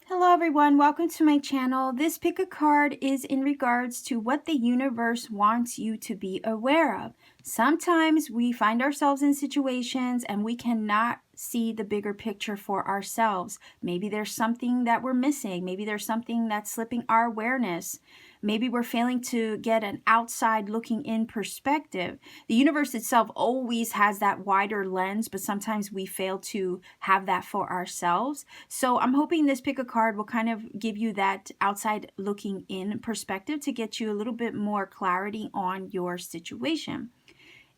Hello everyone, welcome to my channel. This pick a card is in regards to what the universe wants you to be aware of. Sometimes we find ourselves in situations and we cannot see the bigger picture for ourselves. Maybe there's something that we're missing. Maybe there's something that's slipping our awareness. Maybe we're failing to get an outside looking in perspective. The universe itself always has that wider lens, but sometimes we fail to have that for ourselves. So I'm hoping this pick a card will kind of give you that outside looking in perspective to get you a little bit more clarity on your situation.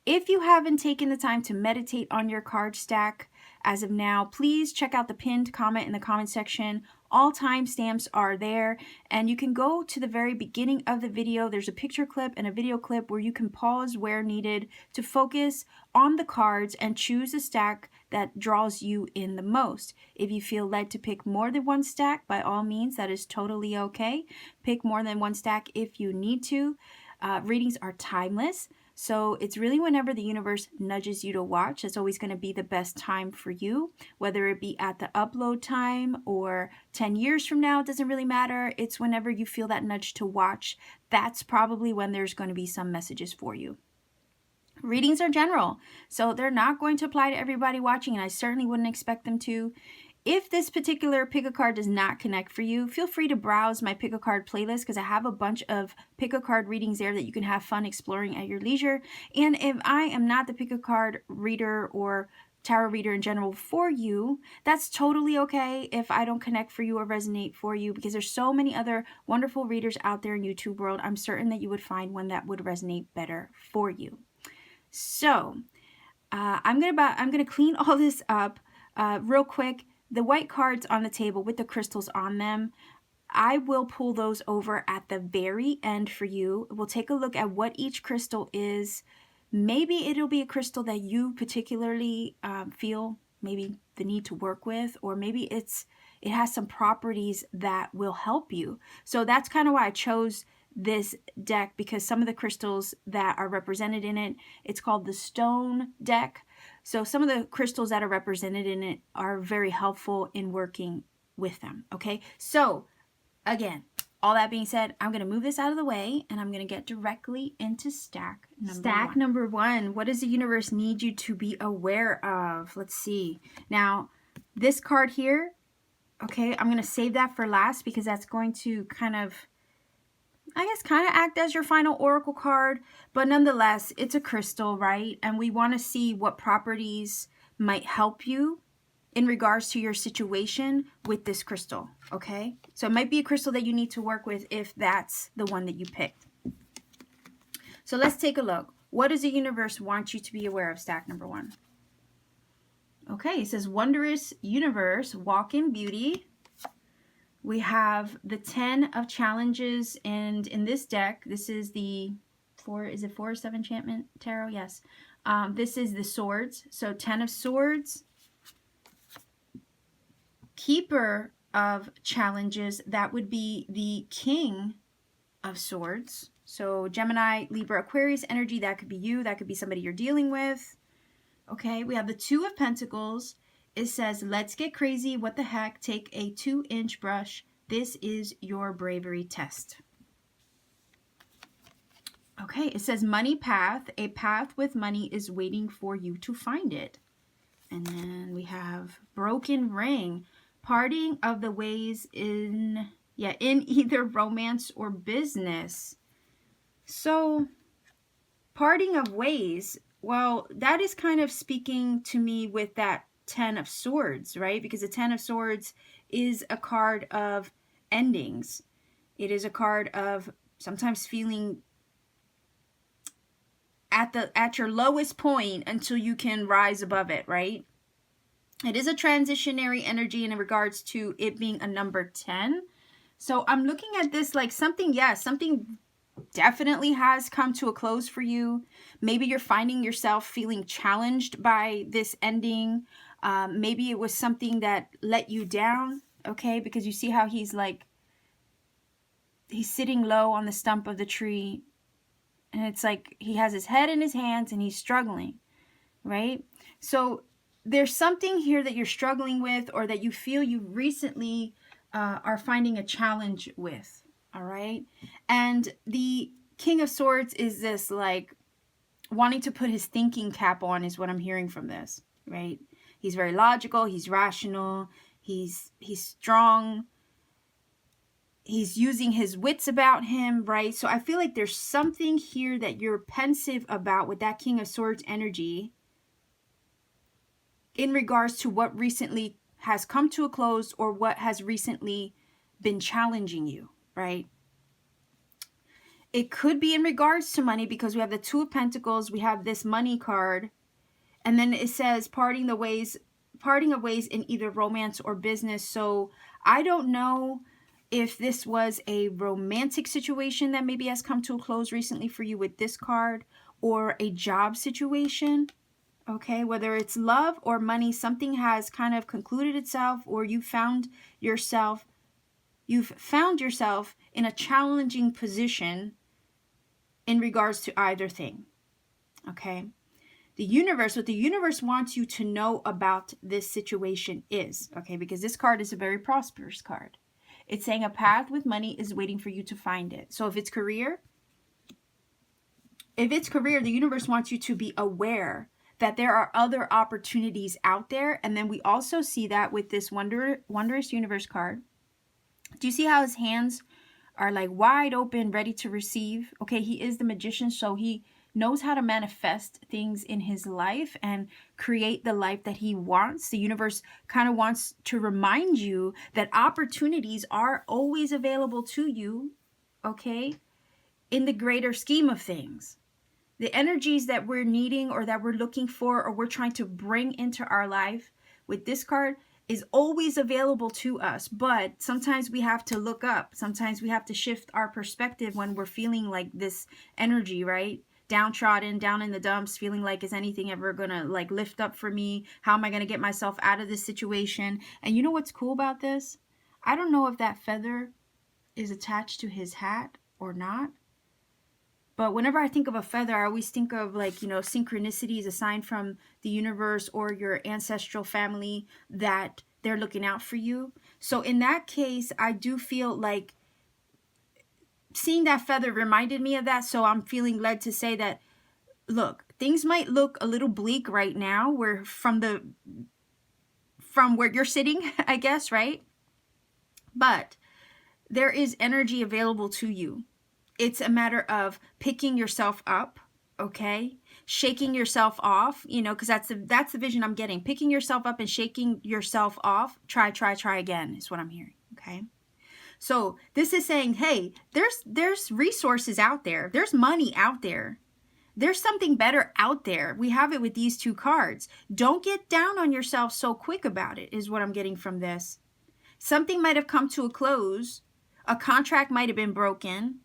If you haven't taken the time to meditate on your card stack as of now, please check out the pinned comment in the comment section. All timestamps are there, and you can go to the very beginning of the video. There's a picture clip and a video clip where you can pause where needed to focus on the cards and choose a stack that draws you in the most. If you feel led to pick more than one stack, by all means, that is totally okay. Pick more than one stack if you need to. Readings are timeless. So it's really whenever the universe nudges you to watch, it's always going to be the best time for you, whether it be at the upload time or 10 years from now, it doesn't really matter. It's whenever you feel that nudge to watch, that's probably when there's going to be some messages for you. Readings are general, so they're not going to apply to everybody watching, and I certainly wouldn't expect them to. If this particular pick a card does not connect for you, feel free to browse my pick a card playlist because I have a bunch of pick a card readings there that you can have fun exploring at your leisure. And if I am not the pick a card reader or tarot reader in general for you, that's totally okay if I don't connect for you or resonate for you, because there's so many other wonderful readers out there in YouTube world. I'm certain that you would find one that would resonate better for you. So I'm gonna clean all this up real quick. The white cards on the table with the crystals on them, I will pull those over at the very end for you. We'll take a look at what each crystal is. Maybe it'll be a crystal that you particularly feel maybe the need to work with, or maybe it has some properties that will help you. So that's kind of why I chose this deck, because some of the crystals that are represented in it, it's called the stone deck. So some of the crystals that are represented in it are very helpful in working with them. Okay, so again, all that being said, I'm going to move this out of the way and I'm going to get directly into stack number one. What does the universe need you to be aware of? Let's see. Now, this card here, okay, I'm going to save that for last because that's going to kind of act as your final oracle card, but nonetheless, it's a crystal, right? And we want to see what properties might help you in regards to your situation with this crystal, okay? So it might be a crystal that you need to work with if that's the one that you picked. So let's take a look. What does the universe want you to be aware of, stack number one? Okay, it says, wondrous universe, walk in beauty. We have the 10 of challenges, and in this deck, this is the 4 or 7 enchantment tarot? Yes. This is the swords. So 10 of swords. Keeper of challenges, that would be the king of swords. So Gemini, Libra, Aquarius energy, that could be you. That could be somebody you're dealing with. Okay, we have the 2 of pentacles. It says, let's get crazy. What the heck? Take a 2-inch brush. This is your bravery test. Okay, it says money path. A path with money is waiting for you to find it. And then we have broken ring. Parting of the ways in either romance or business. So, parting of ways, well, that is kind of speaking to me with that 10 of swords, right? Because the 10 of swords is a card of endings. It is a card of sometimes feeling at your lowest point until you can rise above it, right? It is a transitionary energy in regards to it being a number 10. So I'm looking at this like something definitely has come to a close for you. Maybe you're finding yourself feeling challenged by this ending. Maybe it was something that let you down, okay? Because you see how he's sitting low on the stump of the tree. And it's like he has his head in his hands and he's struggling. right? So there's something here that you're struggling with, or that you feel you recently are finding a challenge with, all right? And the King of Swords is this, like, wanting to put his thinking cap on, is what I'm hearing from this, right? He's very logical, he's rational, he's strong, he's using his wits about him, right? So I feel like there's something here that you're pensive about with that King of Swords energy in regards to what recently has come to a close, or what has recently been challenging you, right? It could be in regards to money, because we have the Two of Pentacles, we have this money card, and then it says parting of ways in either romance or business. So I don't know if this was a romantic situation that maybe has come to a close recently for you with this card, or a job situation. Okay, whether it's love or money, something has kind of concluded itself, or you've found yourself in a challenging position in regards to either thing. Okay, what the universe wants you to know about this situation is, okay, because this card is a very prosperous card. It's saying a path with money is waiting for you to find it. So if it's career, the universe wants you to be aware that there are other opportunities out there. And then we also see that with this Wondrous Universe card. Do you see how his hands are like wide open, ready to receive? Okay, he is the magician, so he knows how to manifest things in his life and create the life that he wants. The universe kind of wants to remind you that opportunities are always available to you, okay, in the greater scheme of things. The energies that we're needing, or that we're looking for, or we're trying to bring into our life with this card is always available to us. But sometimes we have to look up. Sometimes we have to shift our perspective when we're feeling like this energy, right? Downtrodden, down in the dumps, feeling like, is anything ever gonna like lift up for me? How am I gonna get myself out of this situation? And you know what's cool about this? I don't know if that feather is attached to his hat or not. But whenever I think of a feather, I always think of, like, you know, synchronicities, a sign from the universe or your ancestral family that they're looking out for you. So in that case, I do feel like seeing that feather reminded me of that. So I'm feeling led to say that, look, things might look a little bleak right now, where from where you're sitting, I guess, right? But there is energy available to you. It's a matter of picking yourself up, okay? Shaking yourself off, you know, because that's the vision I'm getting. Picking yourself up and shaking yourself off. Try again is what I'm hearing, okay? So this is saying, hey, there's resources out there. There's money out there. There's something better out there. We have it with these two cards. Don't get down on yourself so quick about it, is what I'm getting from this. Something might have come to a close. A contract might have been broken,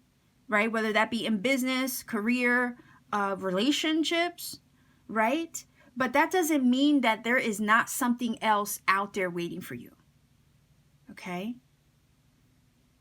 right? Whether that be in business, career, relationships, right? But that doesn't mean that there is not something else out there waiting for you, okay?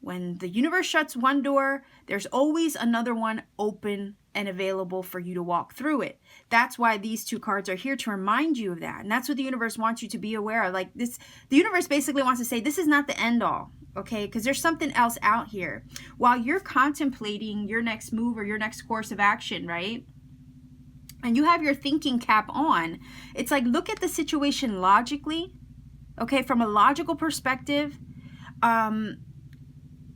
When the universe shuts one door, there's always another one open and available for you to walk through it. That's why these two cards are here, to remind you of that. And that's what the universe wants you to be aware of. Like this, the universe basically wants to say, this is not the end all, okay? Because there's something else out here. While you're contemplating your next move or your next course of action, right? And you have your thinking cap on, it's like, look at the situation logically, okay? From a logical perspective,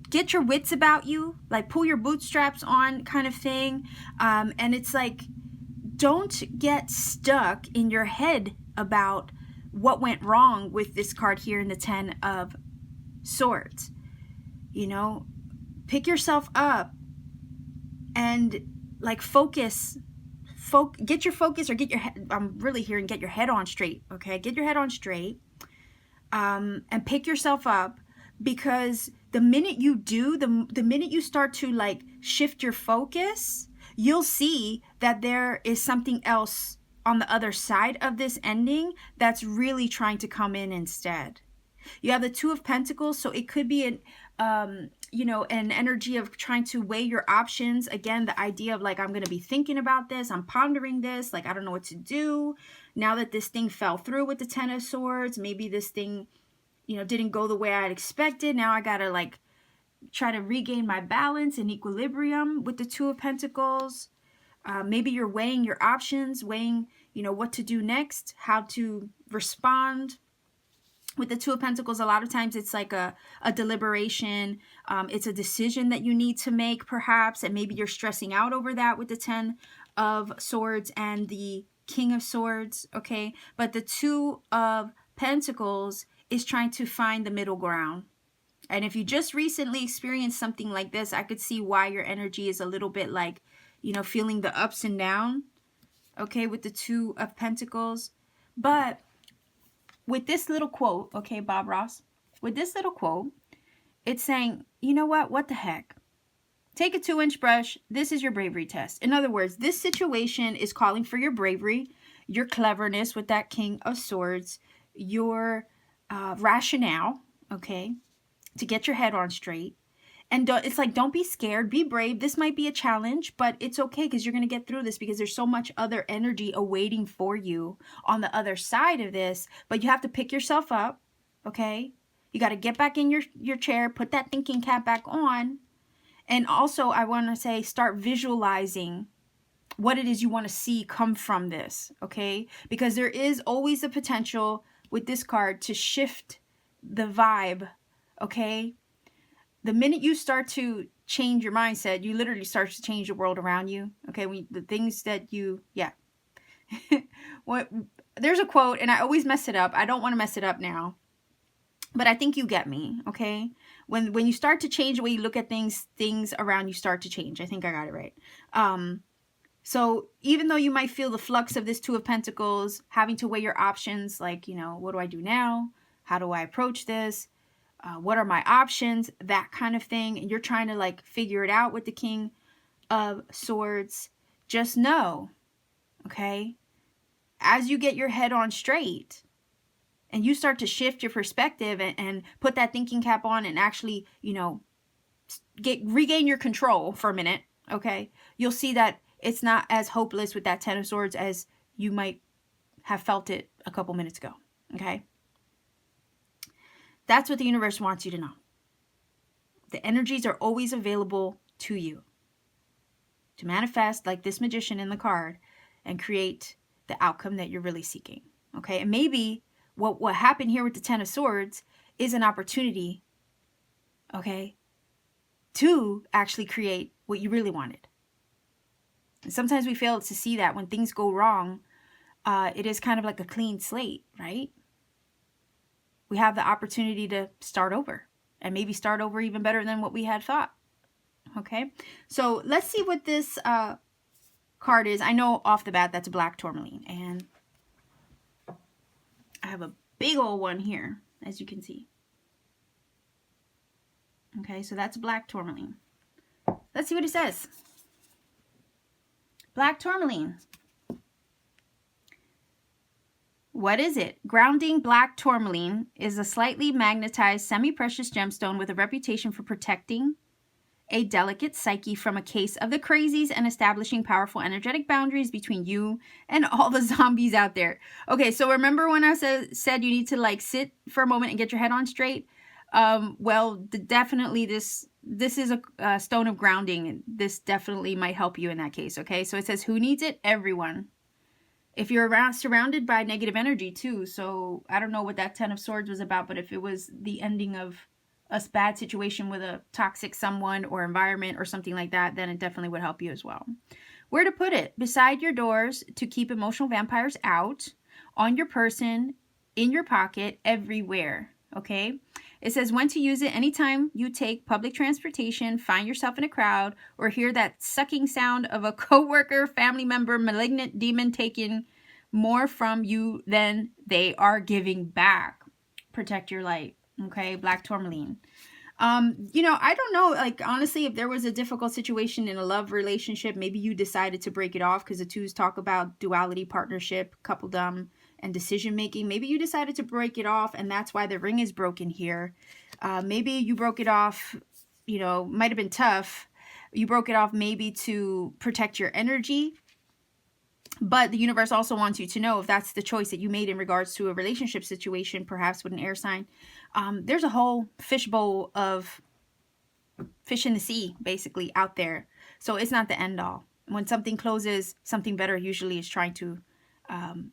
get your wits about you, like pull your bootstraps on kind of thing. And it's like, don't get stuck in your head about what went wrong with this card here in the 10 of Swords. You know, pick yourself up and like focus, get your focus, or get your head, I'm really hearing get your head on straight, okay? Get your head on straight, and pick yourself up, because the minute you do, the minute you start to like shift your focus, you'll see that there is something else on the other side of this ending that's really trying to come in instead. You have the Two of Pentacles, so it could be you know, an energy of trying to weigh your options. Again, the idea of like, I'm going to be thinking about this. I'm pondering this. Like, I don't know what to do. Now that this thing fell through with the Ten of Swords, maybe this thing, you know, didn't go the way I'd expected. Now I got to like try to regain my balance and equilibrium with the Two of Pentacles. Maybe you're weighing your options, weighing, you know, what to do next, how to respond. With the Two of Pentacles, a lot of times it's like a deliberation. It's a decision that you need to make, perhaps, and maybe you're stressing out over that with the Ten of Swords and the King of Swords, okay? But the Two of Pentacles is trying to find the middle ground. And if you just recently experienced something like this, I could see why your energy is a little bit like, you know, feeling the ups and downs, okay, with the Two of Pentacles. But with this little quote, okay, Bob Ross, with this little quote, it's saying, you know what the heck? Take a 2-inch brush. This is your bravery test. In other words, this situation is calling for your bravery, your cleverness with that King of Swords, your rationale, okay, to get your head on straight. And it's like, don't be scared, be brave. This might be a challenge, but it's okay because you're going to get through this because there's so much other energy awaiting for you on the other side of this. But you have to pick yourself up, okay? You got to get back in your chair, put that thinking cap back on. And also, I want to say, start visualizing what it is you want to see come from this, okay? Because there is always a potential with this card to shift the vibe, okay? The minute you start to change your mindset, you literally start to change the world around you. Okay, the things that you, yeah. There's a quote, and I always mess it up. I don't want to mess it up now, but I think you get me. Okay, when you start to change the way you look at things around you start to change. I think I got it right. So even though you might feel the flux of this Two of Pentacles, having to weigh your options, like, you know, what do I do now? How do I approach this? What are my options? That kind of thing. And you're trying to like figure it out with the King of Swords. Just know, okay, as you get your head on straight and you start to shift your perspective and put that thinking cap on and actually, you know, regain your control for a minute, okay, you'll see that it's not as hopeless with that Ten of Swords as you might have felt it a couple minutes ago, okay? That's what the universe wants you to know. The energies are always available to you to manifest like this magician in the card and create the outcome that you're really seeking. Okay, and maybe what happened here with the Ten of Swords is an opportunity, okay, to actually create what you really wanted. And sometimes we fail to see that when things go wrong, it is kind of like a clean slate, right? We have the opportunity to start over and maybe start over even better than what we had thought. Okay, so let's see what this card is. I know off the bat that's a black tourmaline, and I have a big old one here, as you can see. Okay, so that's a black tourmaline. Let's see what it says. Black tourmaline. What is it? Grounding black tourmaline is a slightly magnetized semi-precious gemstone with a reputation for protecting a delicate psyche from a case of the crazies and establishing powerful energetic boundaries between you and all the zombies out there. Okay, so remember when I said you need to like sit for a moment and get your head on straight? Well, definitely this is a stone of grounding, and this definitely might help you in that case, okay? So it says, who needs it? Everyone. If you're surrounded by negative energy too, so I don't know what that Ten of Swords was about, but if it was the ending of a bad situation with a toxic someone or environment or something like that, then it definitely would help you as well. Where to put it? Beside your doors to keep emotional vampires out, on your person, in your pocket, everywhere, okay? It says when to use it: anytime you take public transportation, find yourself in a crowd, or hear that sucking sound of a coworker, family member, malignant demon taking more from you than they are giving back. Protect your light, okay? Black tourmaline. You know, I don't know, like, honestly, if there was a difficult situation in a love relationship, maybe you decided to break it off, because the twos talk about duality, partnership, coupledom, and decision making. Maybe you decided to break it off, and that's why the ring is broken here. Maybe you broke it off you know, might have been tough. You broke it off maybe to protect your energy. But the universe also wants you to know, if that's the choice that you made in regards to a relationship situation, perhaps with an air sign, there's a whole fishbowl of fish in the sea, basically, out there. So it's not the end all. When something closes, something better usually is trying to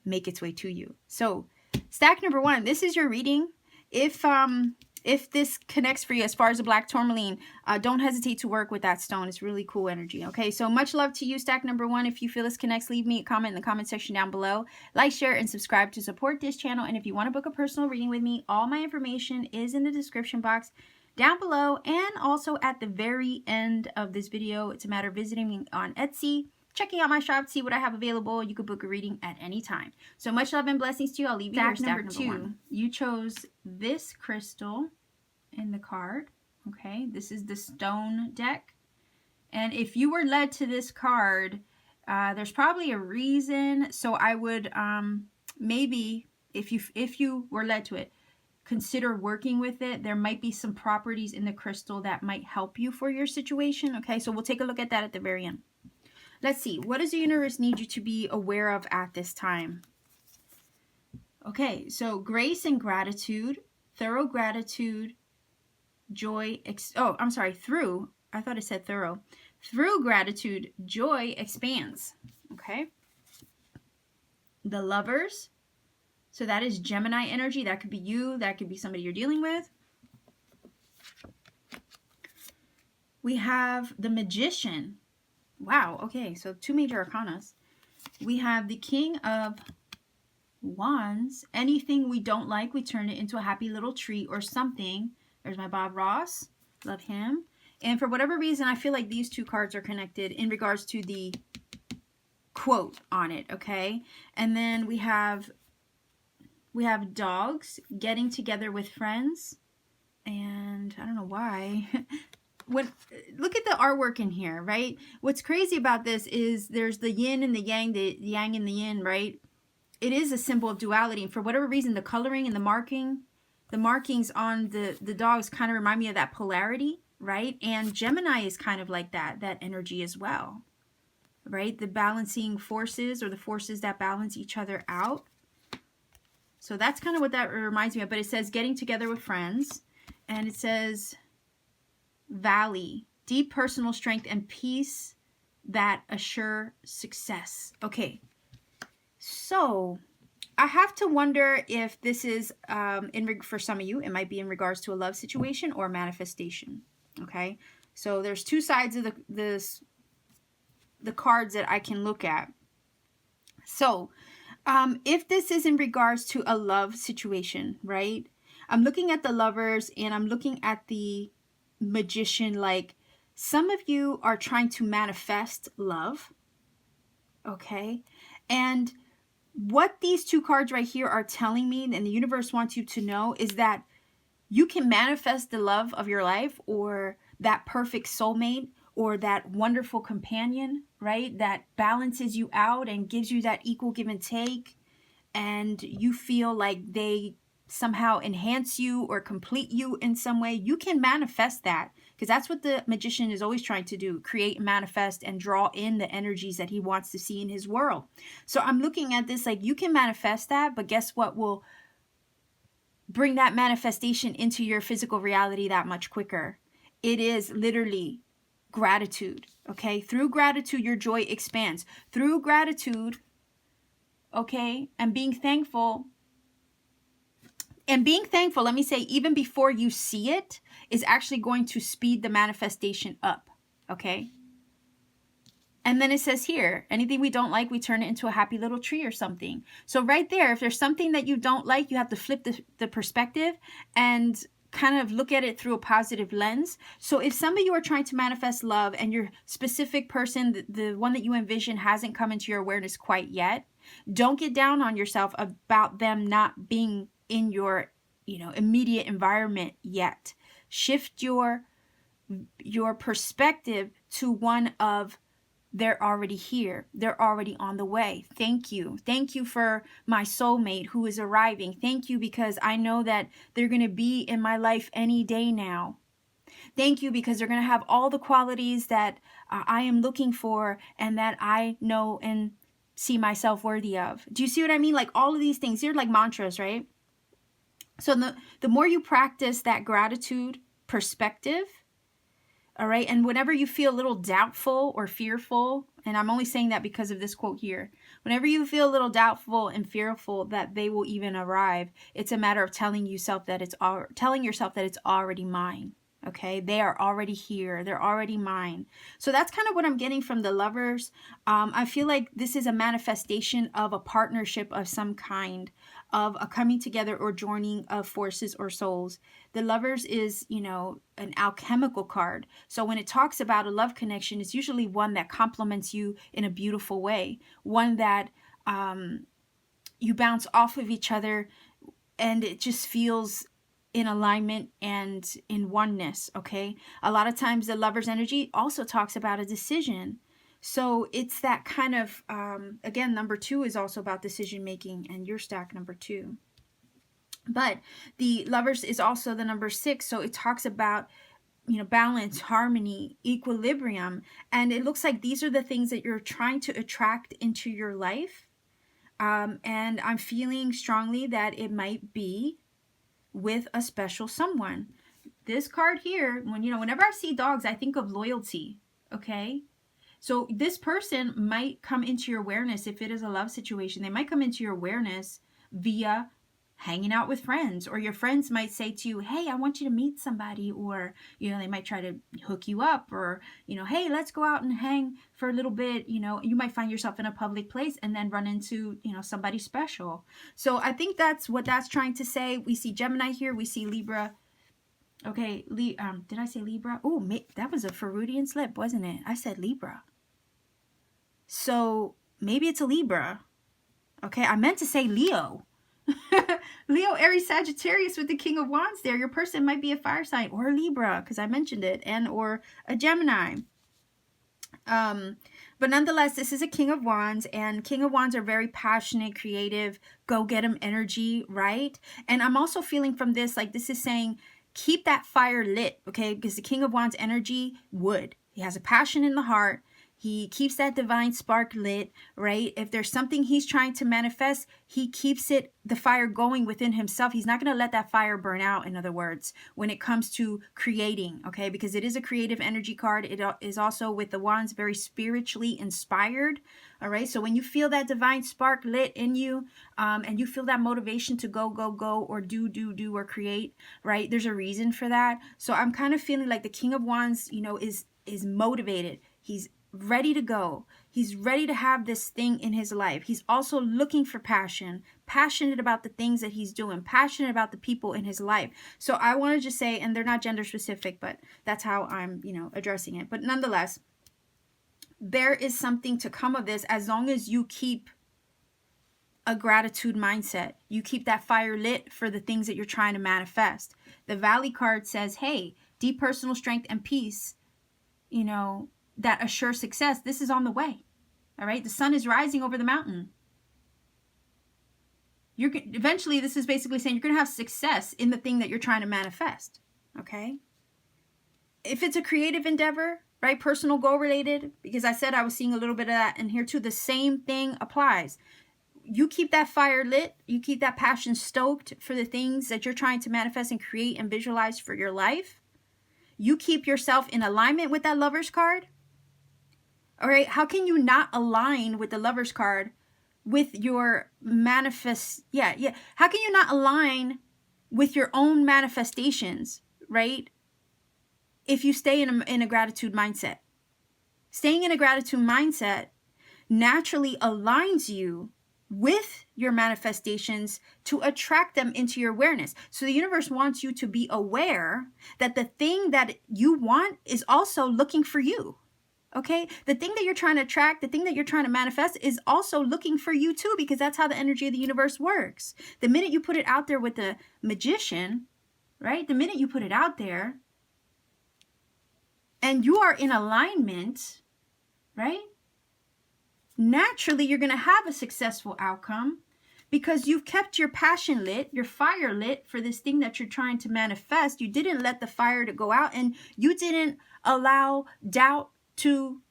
make its way to you. So stack number 1, this is your reading. If this connects for you as far as the black tourmaline, don't hesitate to work with that stone. It's really cool energy. Okay, so much love to you, stack number 1. If you feel this connects, leave me a comment in the comment section down below. Like, share, and subscribe to support this channel. And if you want to book a personal reading with me, all my information is in the description box down below, and also at the very end of this video. It's a matter of visiting me on Etsy, checking out my shop, see what I have available. You could book a reading at any time. So much love and blessings to you. I'll leave you here. Stack number 2. You chose this crystal in the card. Okay, this is the stone deck. And if you were led to this card, there's probably a reason. So I would maybe, if you were led to it, consider working with it. There might be some properties in the crystal that might help you for your situation. Okay, so we'll take a look at that at the very end. Let's see, what does the universe need you to be aware of at this time? Okay, so grace and gratitude, thorough gratitude, joy, through, I thought it said thorough. Through gratitude, joy expands. Okay. The Lovers. So that is Gemini energy. That could be you. That could be somebody you're dealing with. We have the Magician. Wow. Okay. So 2 major arcanas. We have the King of Wands. Anything we don't like, we turn it into a happy little treat or something. There's my Bob Ross. Love him. And for whatever reason, I feel like these 2 cards are connected in regards to the quote on it. Okay. And then we have dogs, getting together with friends, and I don't know why. Look at the artwork in here, right? What's crazy about this is there's the yin and the yang and the yin, right? It is a symbol of duality, and for whatever reason, the coloring and the markings on the dogs kind of remind me of that polarity, right? And Gemini is kind of like that energy as well, right? The balancing forces, or the forces that balance each other out. So that's kind of what that reminds me of. But it says getting together with friends. And it says valley, deep personal strength and peace that assure success. Okay. So I have to wonder if this is, for some of you, it might be in regards to a love situation or manifestation. Okay. So there's 2 sides of the cards that I can look at. So if this is in regards to a love situation, right? I'm looking at the Lovers and I'm looking at the Magician. Like, some of you are trying to manifest love. Okay. And what these 2 cards right here are telling me, and the universe wants you to know, is that you can manifest the love of your life, or that perfect soulmate, or that wonderful companion, right? That balances you out and gives you that equal give and take. And you feel like they somehow enhance you or complete you in some way. You can manifest that, because that's what the Magician is always trying to do. Create, manifest, and draw in the energies that he wants to see in his world. So I'm looking at this like, you can manifest that, but guess what will bring that manifestation into your physical reality that much quicker? It is literally gratitude. Okay, through gratitude your joy expands. Through gratitude, okay, and being thankful, let me say, even before you see it, is actually going to speed the manifestation up. Okay, and then it says here, anything we don't like, we turn it into a happy little tree or something. So right there, if there's something that you don't like, you have to flip the perspective and kind of look at it through a positive lens. So if some of you are trying to manifest love and your specific person, the one that you envision, hasn't come into your awareness quite yet, don't get down on yourself about them not being in your, immediate environment yet. Shift your perspective to one of, they're already here. They're already on the way. Thank you. Thank you for my soulmate who is arriving. Thank you, because I know that they're going to be in my life any day now. Thank you, because they're going to have all the qualities that I am looking for and that I know and see myself worthy of. Do you see what I mean? Like all of these things, they're like mantras, right? So the more you practice that gratitude perspective, all right, and whenever you feel a little doubtful or fearful, and I'm only saying that because of this quote here, whenever you feel a little doubtful and fearful that they will even arrive, it's a matter of telling yourself that it's already mine. Okay, they are already here. They're already mine. So that's kind of what I'm getting from the Lovers. I feel like this is a manifestation of a partnership of some kind, of a coming together or joining of forces or souls. The Lovers is, you know, an alchemical card. So when it talks about a love connection, it's usually one that complements you in a beautiful way, one that you bounce off of each other and it just feels in alignment and in oneness, okay? A lot of times the Lover's energy also talks about a decision. So it's that kind of, again, number 2 is also about decision making, and your stack number 2. But the Lovers is also the number 6, so it talks about, you know, balance, harmony, equilibrium, and it looks like these are the things that you're trying to attract into your life. And I'm feeling strongly that it might be with a special someone. This card here, whenever I see dogs, I think of loyalty, okay? So this person might come into your awareness. If it is a love situation, they might come into your awareness via hanging out with friends, or your friends might say to you, hey, I want you to meet somebody, or, they might try to hook you up, or, hey, let's go out and hang for a little bit. You might find yourself in a public place and then run into, somebody special. So I think that's what that's trying to say. We see Gemini here, we see Libra. Okay, did I say Libra? Oh, that was a Freudian slip, wasn't it? I said Libra. So maybe it's a Libra. Okay, I meant to say Leo. Leo, Aries, Sagittarius with the King of Wands there. Your person might be a fire sign or a Libra, because I mentioned it, and or a Gemini. But nonetheless, this is a King of Wands, and King of Wands are very passionate, creative, go-get-em energy, right? And I'm also feeling from this, like this is saying, keep that fire lit, okay? Because the King of Wands energy would. He has a passion in the heart. He keeps that divine spark lit, right? If there's something he's trying to manifest, he keeps the fire going within himself. He's not going to let that fire burn out, in other words, when it comes to creating, okay? Because it is a creative energy card. It is also, with the wands, very spiritually inspired, all right? So when you feel that divine spark lit in you, and you feel that motivation to go, or do, or create, right? There's a reason for that. So I'm kind of feeling like the King of Wands, is motivated. He's ready to go. He's ready to have this thing in his life. He's also looking for passion, passionate about the things that he's doing, passionate about the people in his life. So I want to just say, and they're not gender specific, but that's how I'm, addressing it. But nonetheless, there is something to come of this, as long as you keep a gratitude mindset. You keep that fire lit for the things that you're trying to manifest. The Valley card says, hey, deep personal strength and peace, that assure success. This is on the way. All right. The sun is rising over the mountain. Eventually, this is basically saying you're going to have success in the thing that you're trying to manifest. Okay. If it's a creative endeavor, right? Personal goal related, because I said I was seeing a little bit of that in here too. The same thing applies. You keep that fire lit. You keep that passion stoked for the things that you're trying to manifest and create and visualize for your life. You keep yourself in alignment with that Lover's card. All right, how can you not align with the Lover's card with your manifest? Yeah. How can you not align with your own manifestations, right? If you stay in a gratitude mindset. Staying in a gratitude mindset naturally aligns you with your manifestations to attract them into your awareness. So the universe wants you to be aware that the thing that you want is also looking for you. Okay, the thing that you're trying to attract, the thing that you're trying to manifest is also looking for you too, because that's how the energy of the universe works. The minute you put it out there with the Magician, right? The minute you put it out there and you are in alignment, right? Naturally, you're going to have a successful outcome, because you've kept your passion lit, your fire lit for this thing that you're trying to manifest. You didn't let the fire to go out, and you didn't allow doubt to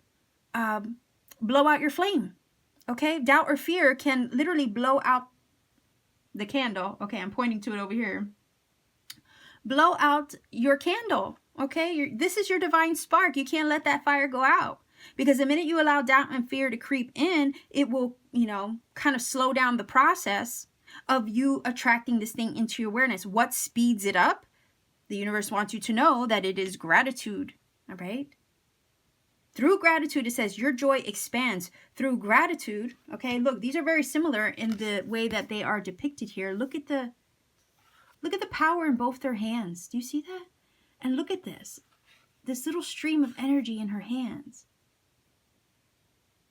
blow out your flame. Okay, doubt or fear can literally blow out the candle. Okay, I'm pointing to it over here. Blow out your candle. Okay, this is your divine spark. You can't let that fire go out, because the minute you allow doubt and fear to creep in, it will, you know, kind of slow down the process of you attracting this thing into your awareness. What speeds it up? The universe wants you to know that it is gratitude. All right. Through gratitude, it says your joy expands. Through gratitude, okay, look, these are very similar in the way that they are depicted here. Look at the power in both their hands. Do you see that? And look at this little stream of energy in her hands.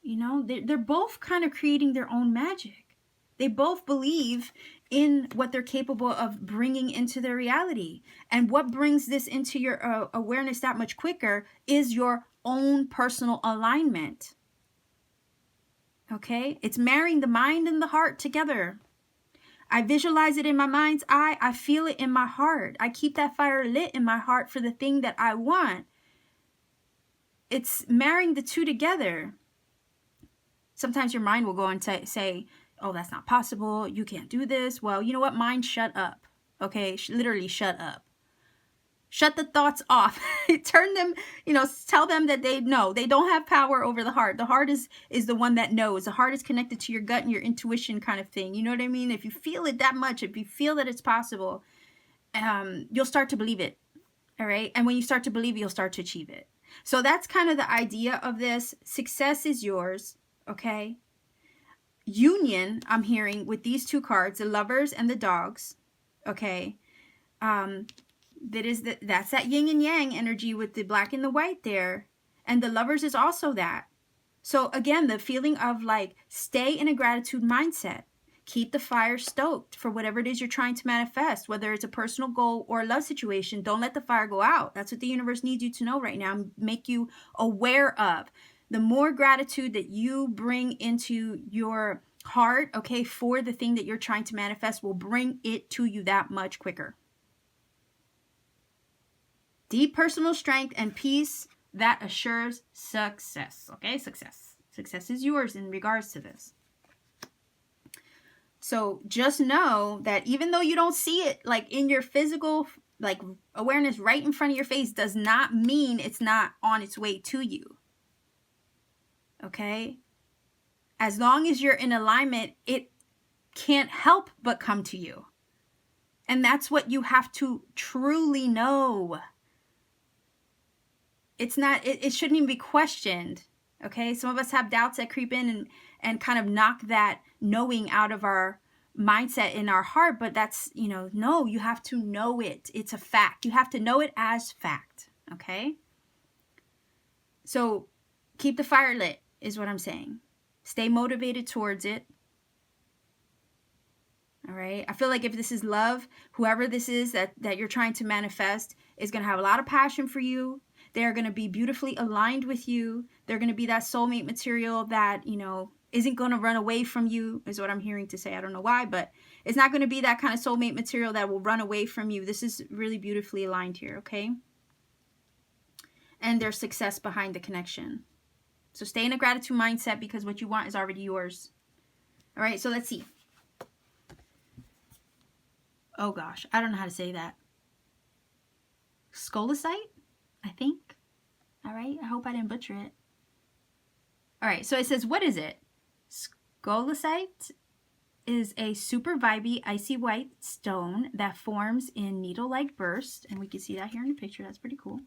You know, they're both kind of creating their own magic. They both believe in what they're capable of bringing into their reality. And what brings this into your awareness that much quicker is your own personal alignment. Okay? It's marrying the mind and the heart together. I visualize it in my mind's eye. I feel it in my heart. I keep that fire lit in my heart for the thing that I want. It's marrying the two together. Sometimes your mind will go and say, oh, that's not possible. You can't do this. Well, you know what? Mind, shut up. Okay? Literally shut up. Shut the thoughts off. Turn them, you know, tell them that they don't have power over the heart. The heart is the one that knows. The heart is connected to your gut and your intuition kind of thing. You know what I mean? If you feel it that much, if you feel that it's possible, you'll start to believe it. All right? And when you start to believe it, you'll start to achieve it. So that's kind of the idea of this. Success is yours. Okay? Union, I'm hearing with these two cards, the lovers and the dogs. Okay? That's that yin and yang energy with the black and the white there. And the lovers is also that. So again, the feeling of like, stay in a gratitude mindset. Keep the fire stoked for whatever it is you're trying to manifest, whether it's a personal goal or a love situation. Don't let the fire go out. That's what the universe needs you to know right now. Make you aware of. The more gratitude that you bring into your heart, okay, for the thing that you're trying to manifest will bring it to you that much quicker. Deep personal strength and peace that assures success. Okay, success. Success is yours in regards to this. So just know that even though you don't see it like in your physical like awareness right in front of your face, does not mean it's not on its way to you. Okay? As long as you're in alignment, it can't help but come to you. And that's what you have to truly know. It's not, it shouldn't even be questioned. Okay? Some of us have doubts that creep in and kind of knock that knowing out of our mindset in our heart. But that's, no, you have to know it. It's a fact. You have to know it as fact. Okay? So keep the fire lit is what I'm saying. Stay motivated towards it. All right. I feel like if this is love, whoever this is that you're trying to manifest is going to have a lot of passion for you. They're going to be beautifully aligned with you. They're going to be that soulmate material that, isn't going to run away from you, is what I'm hearing to say. I don't know why, but it's not going to be that kind of soulmate material that will run away from you. This is really beautifully aligned here, okay? And there's success behind the connection. So stay in a gratitude mindset because what you want is already yours. All right, so let's see. Oh gosh, I don't know how to say that. Scolecite, I think. All right, I hope I didn't butcher it. All right, so it says, what is it? Scolecite is a super vibey, icy white stone that forms in needle-like bursts. And we can see that here in the picture. That's pretty cool.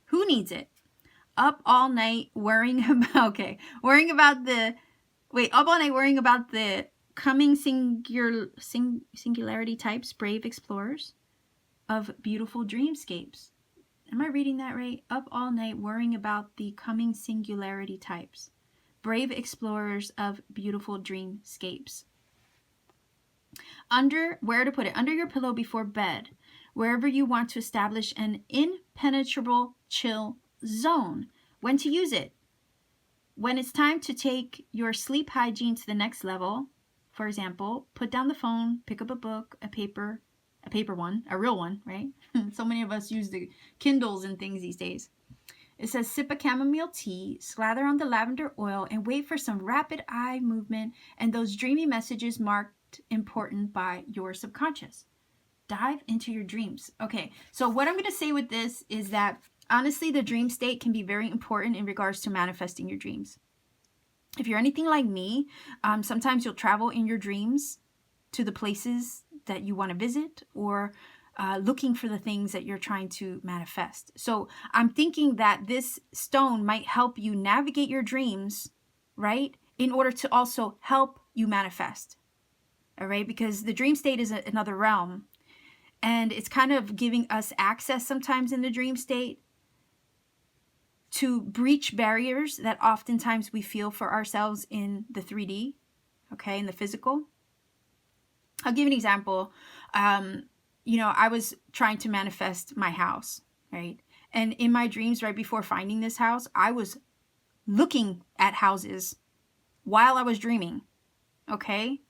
Who needs it? Up all night worrying about, worrying about the coming singularity types, brave explorers of beautiful dreamscapes. Am I reading that right? Up all night worrying about the coming singularity types, brave explorers of beautiful dreamscapes. Where to put it? Under your pillow before bed, wherever you want to establish an impenetrable chill zone. When to use it? when it's time to take your sleep hygiene to the next level, for example, put down the phone, pick up a book, a paper one, a real one, right? So many of us use the Kindles and things these days. It says, sip a chamomile tea, slather on the lavender oil, and wait for some rapid eye movement and those dreamy messages marked important by your subconscious. Dive into your dreams. Okay, so what I'm going to say with this is that honestly, the dream state can be very important in regards to manifesting your dreams. If you're anything like me, sometimes you'll travel in your dreams to the places that you want to visit, or looking for the things that you're trying to manifest. So I'm thinking that this stone might help you navigate your dreams, right? In order to also help you manifest. All right, because the dream state is another realm, and it's kind of giving us access sometimes in the dream state to breach barriers that oftentimes we feel for ourselves in the 3D, okay, in the physical. I'll give an example. I was trying to manifest my house, right? And in my dreams, right before finding this house, I was looking at houses while I was dreaming, okay?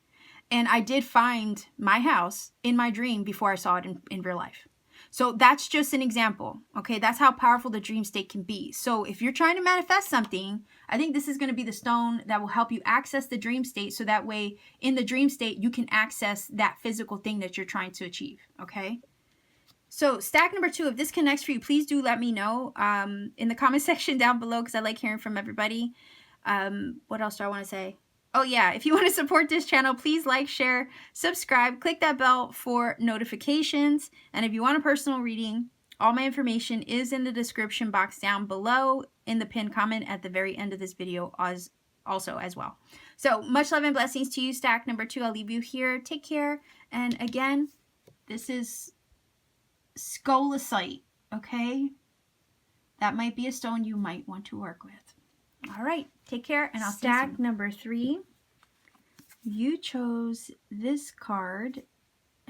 And I did find my house in my dream before I saw it in real life. So that's just an example, okay? That's how powerful the dream state can be. So if you're trying to manifest something, I think this is going to be the stone that will help you access the dream state, so that way in the dream state, you can access that physical thing that you're trying to achieve, okay? So stack number 2, if this connects for you, please do let me know in the comment section down below, because I like hearing from everybody. What else do I want to say? Oh yeah, if you want to support this channel, please like, share, subscribe, click that bell for notifications. And if you want a personal reading, all my information is in the description box down below, in the pinned comment at the very end of this video as well. So much love and blessings to you, stack number 2. I'll leave you here. Take care. And again, this is scolecite, okay? That might be a stone you might want to work with. All right, take care, and I'll stack number 3. You chose this card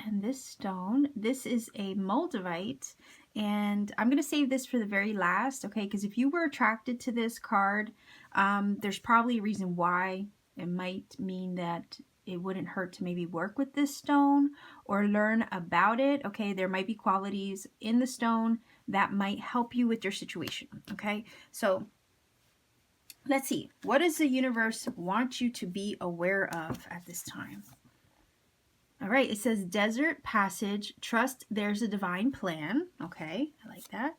and this stone. This is a Moldavite, and I'm going to save this for the very last, okay? Because if you were attracted to this card, there's probably a reason why. It might mean that it wouldn't hurt to maybe work with this stone or learn about it, okay? There might be qualities in the stone that might help you with your situation, okay? So let's see. What does the universe want you to be aware of at this time? All right. It says desert passage. Trust there's a divine plan. Okay. I like that.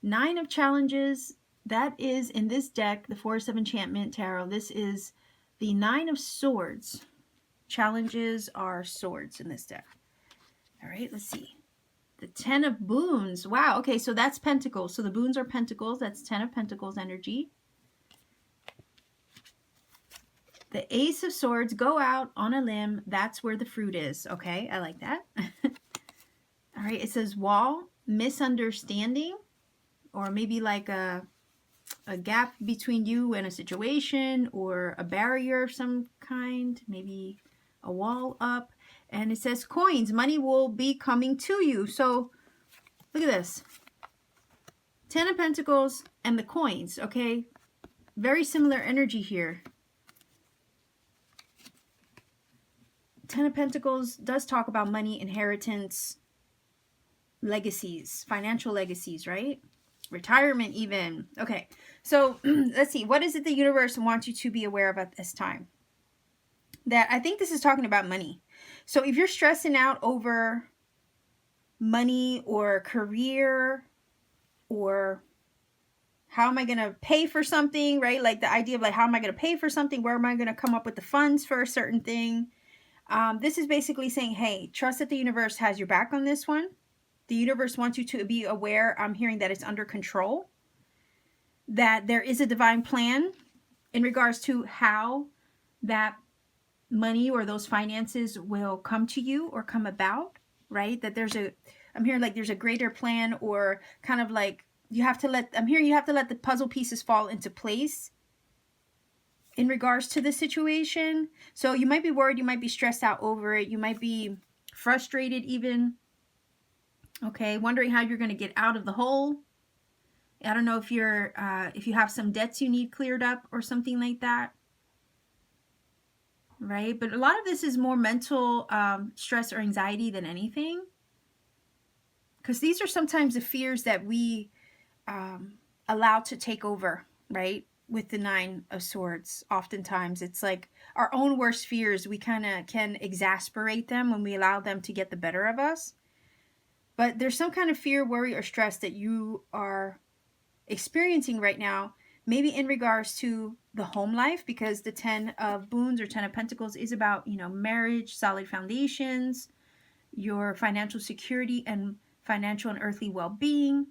9 of challenges. That is in this deck, the Forest of Enchantment Tarot. This is the 9 of swords. Challenges are swords in this deck. All right. Let's see. The 10 of boons. Wow. Okay. So that's pentacles. So the boons are pentacles. That's 10 of pentacles energy. The Ace of Swords, go out on a limb. That's where the fruit is. Okay, I like that. All right, it says wall, misunderstanding, or maybe like a gap between you and a situation, or a barrier of some kind, maybe a wall up. And it says coins, money will be coming to you. So look at this. 10 of Pentacles and the coins, okay? Very similar energy here. 10 of Pentacles does talk about money, inheritance, legacies, financial legacies, right? Retirement even. Okay, so let's see. What is it the universe wants you to be aware of at this time? That I think this is talking about money. So if you're stressing out over money or career, or how am I going to pay for something, right? Like the idea of like, how am I going to pay for something? Where am I going to come up with the funds for a certain thing? This is basically saying, hey, trust that the universe has your back on this one. The universe wants you to be aware. I'm hearing that it's under control, that there is a divine plan in regards to how that money or those finances will come to you or come about, right? That I'm hearing like there's a greater plan, or kind of like I'm hearing you have to let the puzzle pieces fall into place in regards to the situation. So you might be worried, you might be stressed out over it, you might be frustrated even, okay, wondering how you're going to get out of the hole. I don't know if if you have some debts you need cleared up or something like that, right? But a lot of this is more mental stress or anxiety than anything, because these are sometimes the fears that we allow to take over, right? With the Nine of Swords, oftentimes it's like our own worst fears. We kind of can exasperate them when we allow them to get the better of us. But there's some kind of fear, worry, or stress that you are experiencing right now, maybe in regards to the home life, because the 10 of Boons or 10 of Pentacles is about, marriage, solid foundations, your financial security, and financial and earthly well-being.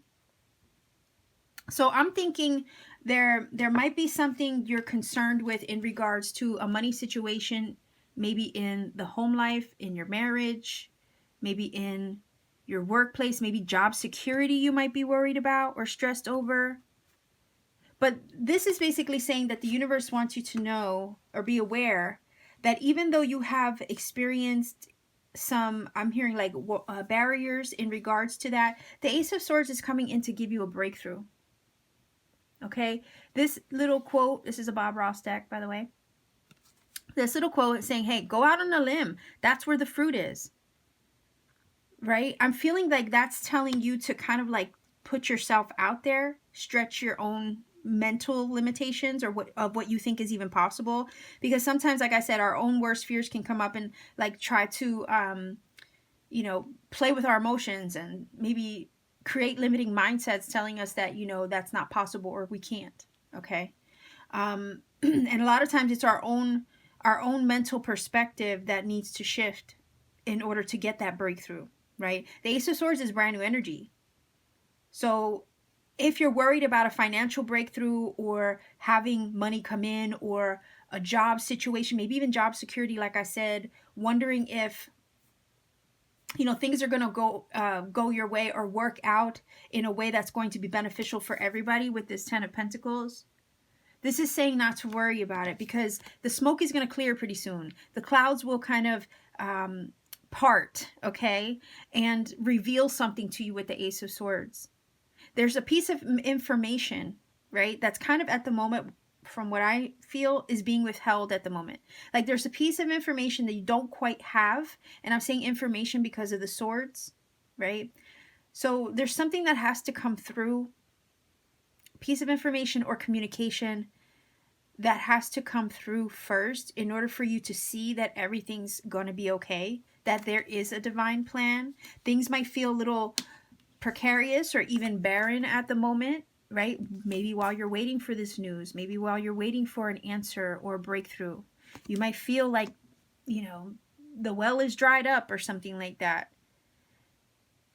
So I'm thinking there might be something you're concerned with in regards to a money situation, maybe in the home life, in your marriage, maybe in your workplace, maybe job security you might be worried about or stressed over. But this is basically saying that the universe wants you to know or be aware that even though you have experienced some, I'm hearing like barriers in regards to that, the Ace of Swords is coming in to give you a breakthrough. Okay, this little quote, this is a Bob Ross deck, by the way. This little quote is saying, hey, go out on a limb. That's where the fruit is. Right? I'm feeling like that's telling you to kind of like put yourself out there, stretch your own mental limitations or what you think is even possible. Because sometimes, like I said, our own worst fears can come up and like try to, play with our emotions and maybe create limiting mindsets telling us that, that's not possible or we can't. Okay. And a lot of times it's our own mental perspective that needs to shift in order to get that breakthrough, right? The Ace of Swords is brand new energy. So if you're worried about a financial breakthrough or having money come in or a job situation, maybe even job security, like I said, wondering if things are going to go your way or work out in a way that's going to be beneficial for everybody with this 10 of Pentacles. This is saying not to worry about it because the smoke is going to clear pretty soon. The clouds will kind of part, okay, and reveal something to you with the Ace of Swords. There's a piece of information, right, that's kind of at the moment, from what I feel, is being withheld at the moment. Like there's a piece of information that you don't quite have, and I'm saying information because of the swords, right? So there's something that has to come through, piece of information or communication that has to come through first in order for you to see that everything's going to be okay, that there is a divine plan. Things might feel a little precarious or even barren at the moment, right? Maybe while you're waiting for this news, maybe while you're waiting for an answer or a breakthrough, you might feel like, the well is dried up or something like that.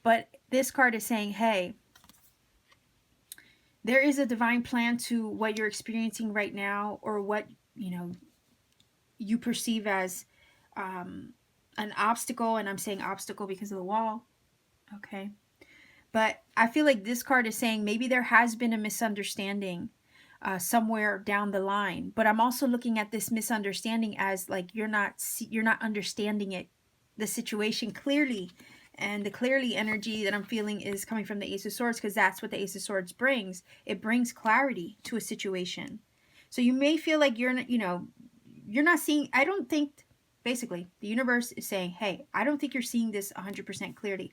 But this card is saying, hey, there is a divine plan to what you're experiencing right now, or what, you perceive as an obstacle. And I'm saying obstacle because of the wall. Okay. But I feel like this card is saying maybe there has been a misunderstanding somewhere down the line. But I'm also looking at this misunderstanding as like you're not understanding it, the situation clearly. And the clearly energy that I'm feeling is coming from the Ace of Swords, because that's what the Ace of Swords brings. It brings clarity to a situation. So you may feel like you're not seeing, I don't think, basically, the universe is saying, hey, I don't think you're seeing this 100% clearly.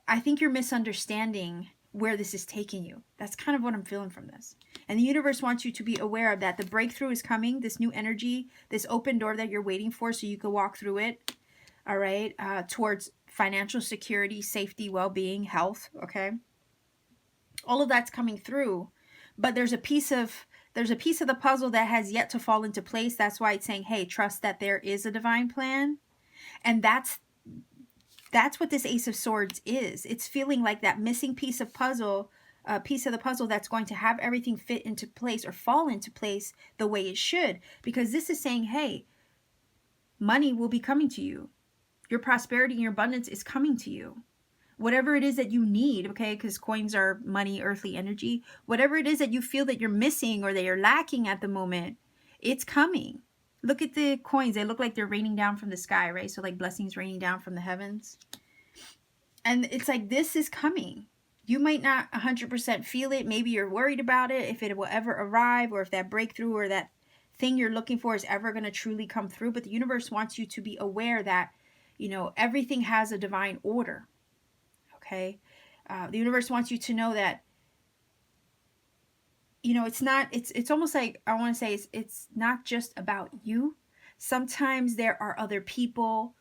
I think you're misunderstanding where this is taking you. That's kind of what I'm feeling from this. And the universe wants you to be aware of that. The breakthrough is coming, this new energy, this open door that you're waiting for so you can walk through it, all right, towards financial security, safety, well-being, health, okay? All of that's coming through, but there's a piece of the puzzle that has yet to fall into place. That's why it's saying, hey, trust that there is a divine plan. And that's what this Ace of Swords is. It's feeling like that missing piece of the puzzle that's going to have everything fit into place or fall into place the way it should. Because this is saying, hey, money will be coming to you. Your prosperity and your abundance is coming to you. Whatever it is that you need, okay, because coins are money, earthly energy. Whatever it is that you feel that you're missing or that you're lacking at the moment, it's coming. Look at the coins. They look like they're raining down from the sky, right? So like blessings raining down from the heavens. And it's like, this is coming. You might not 100% feel it. Maybe you're worried about it, if it will ever arrive, or if that breakthrough or that thing you're looking for is ever going to truly come through. But the universe wants you to be aware that, everything has a divine order. Okay? The universe wants you to know that, it's almost like, I want to say, it's not just about you. Sometimes there are other people,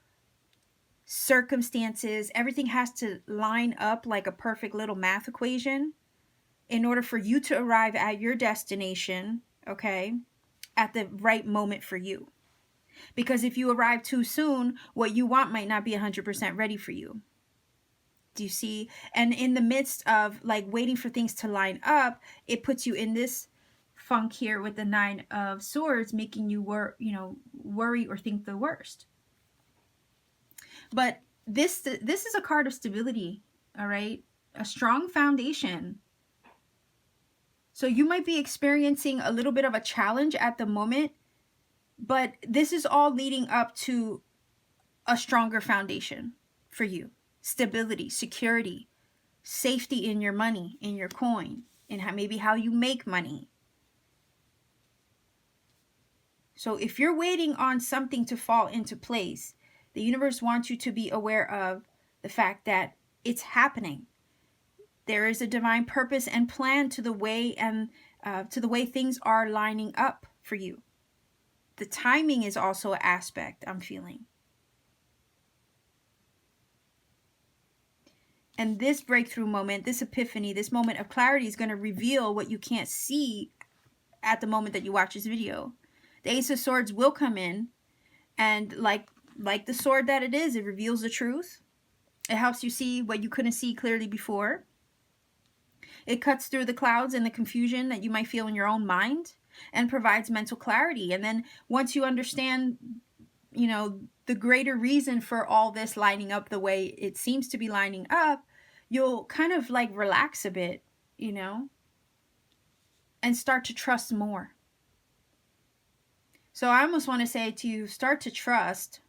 circumstances, everything has to line up like a perfect little math equation in order for you to arrive at your destination, okay, at the right moment for you. Because if you arrive too soon, what you want might not be 100% ready for you. Do you see? And in the midst of like waiting for things to line up, it puts you in this funk here with the 9 of Swords, making you worry or think the worst. But this is a card of stability, all right? A strong foundation. So you might be experiencing a little bit of a challenge at the moment, but this is all leading up to a stronger foundation for you. Stability, security, safety in your money, in your coin, and maybe how you make money. So if you're waiting on something to fall into place, the universe wants you to be aware of the fact that it's happening. There is a divine purpose and plan to the way things are lining up for you. The timing is also an aspect I'm feeling. And this breakthrough moment, this epiphany, this moment of clarity is going to reveal what you can't see at the moment that you watch this video. The Ace of Swords will come in, and like the sword that it is, it reveals the truth. It helps you see what you couldn't see clearly before. It cuts through the clouds and the confusion that you might feel in your own mind and provides mental clarity. And then once you understand, the greater reason for all this lining up the way it seems to be lining up, you'll kind of like relax a bit, and start to trust more. So I almost want to say to you, start to trust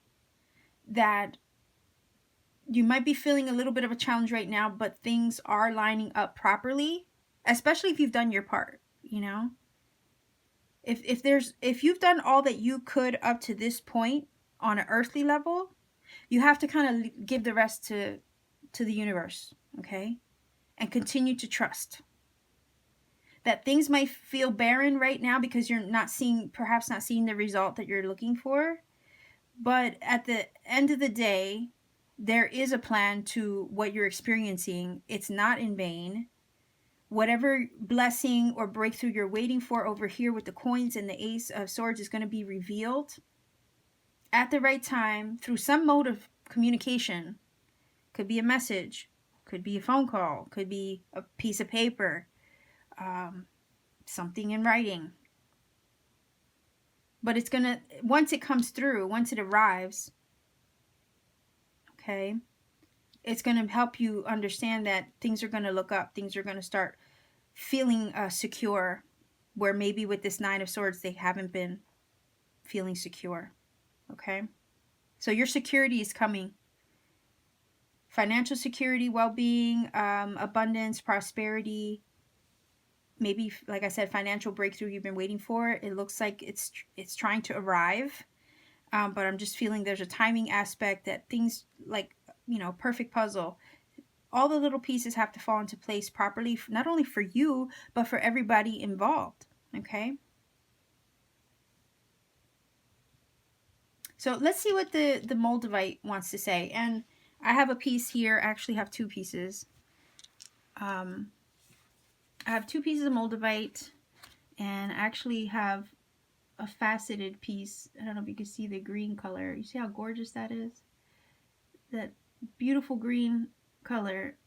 that you might be feeling a little bit of a challenge right now, but things are lining up properly, especially if you've done your part, If you've done all that you could up to this point on an earthly level, you have to kind of give the rest to the universe, okay? And continue to trust. That things might feel barren right now because you're perhaps not seeing the result that you're looking for. But at the end of the day, there is a plan to what you're experiencing. It's not in vain. Whatever blessing or breakthrough you're waiting for over here with the coins and the Ace of Swords is going to be revealed at the right time through some mode of communication. Could be a message, could be a phone call, could be a piece of paper, something in writing. But it's going to, once it comes through, once it arrives, okay, it's going to help you understand that things are going to look up. Things are going to start feeling secure, where maybe with this 9 of Swords, they haven't been feeling secure. Okay? So your security is coming. Financial security, well-being, abundance, prosperity. Maybe, like I said, financial breakthrough you've been waiting for. It looks like it's trying to arrive. But I'm just feeling there's a timing aspect that things like, perfect puzzle. All the little pieces have to fall into place properly, not only for you, but for everybody involved. Okay? So let's see what the Moldavite wants to say. And I have a piece here. I actually have 2 pieces. I have 2 pieces of Moldavite, and I actually have a faceted piece. I don't know if you can see the green color. You see how gorgeous that is? That beautiful green color.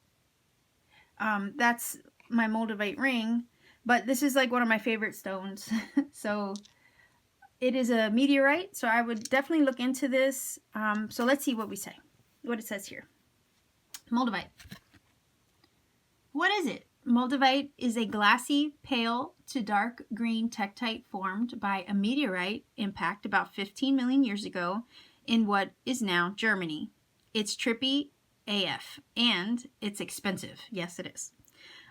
That's my Moldavite ring, but this is like one of my favorite stones. So it is a meteorite, so I would definitely look into this. So let's see what it says here. Moldavite. What is it? Moldavite is a glassy, pale to dark green tektite formed by a meteorite impact about 15 million years ago in what is now Germany. It's trippy AF, and it's expensive. Yes, it is.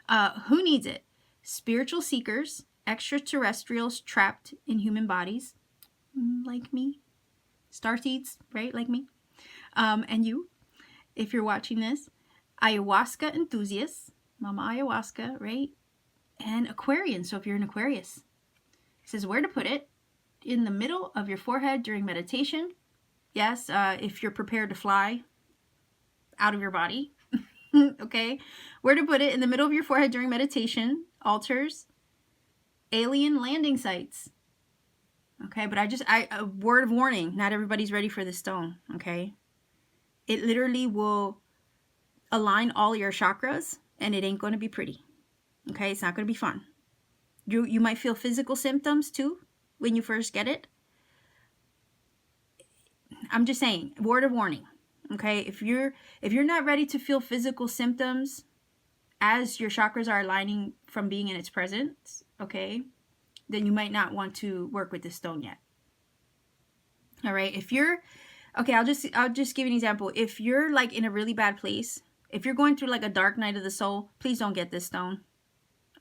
Who needs it? Spiritual seekers, extraterrestrials trapped in human bodies, like me, starseeds, right? Like me. And you, if you're watching this, ayahuasca enthusiasts, Mama Ayahuasca, right? And Aquarians, so if you're an Aquarius. It says where to put it. In the middle of your forehead during meditation. Yes, if you're prepared to fly out of your body. Okay. Where to put it. In the middle of your forehead during meditation. Altars. Alien landing sites. Okay, but a word of warning. Not everybody's ready for this stone. Okay. It literally will align all your chakras, and it ain't going to be pretty. Okay, it's not going to be fun. You might feel physical symptoms too when you first get it. I'm just saying, word of warning. Okay, if you're not ready to feel physical symptoms as your chakras are aligning from being in its presence, okay, then you might not want to work with this stone yet. All right, if you're okay, I'll just give you an example. If you're like in a really bad place, if you're going through like a dark night of the soul, please don't get this stone.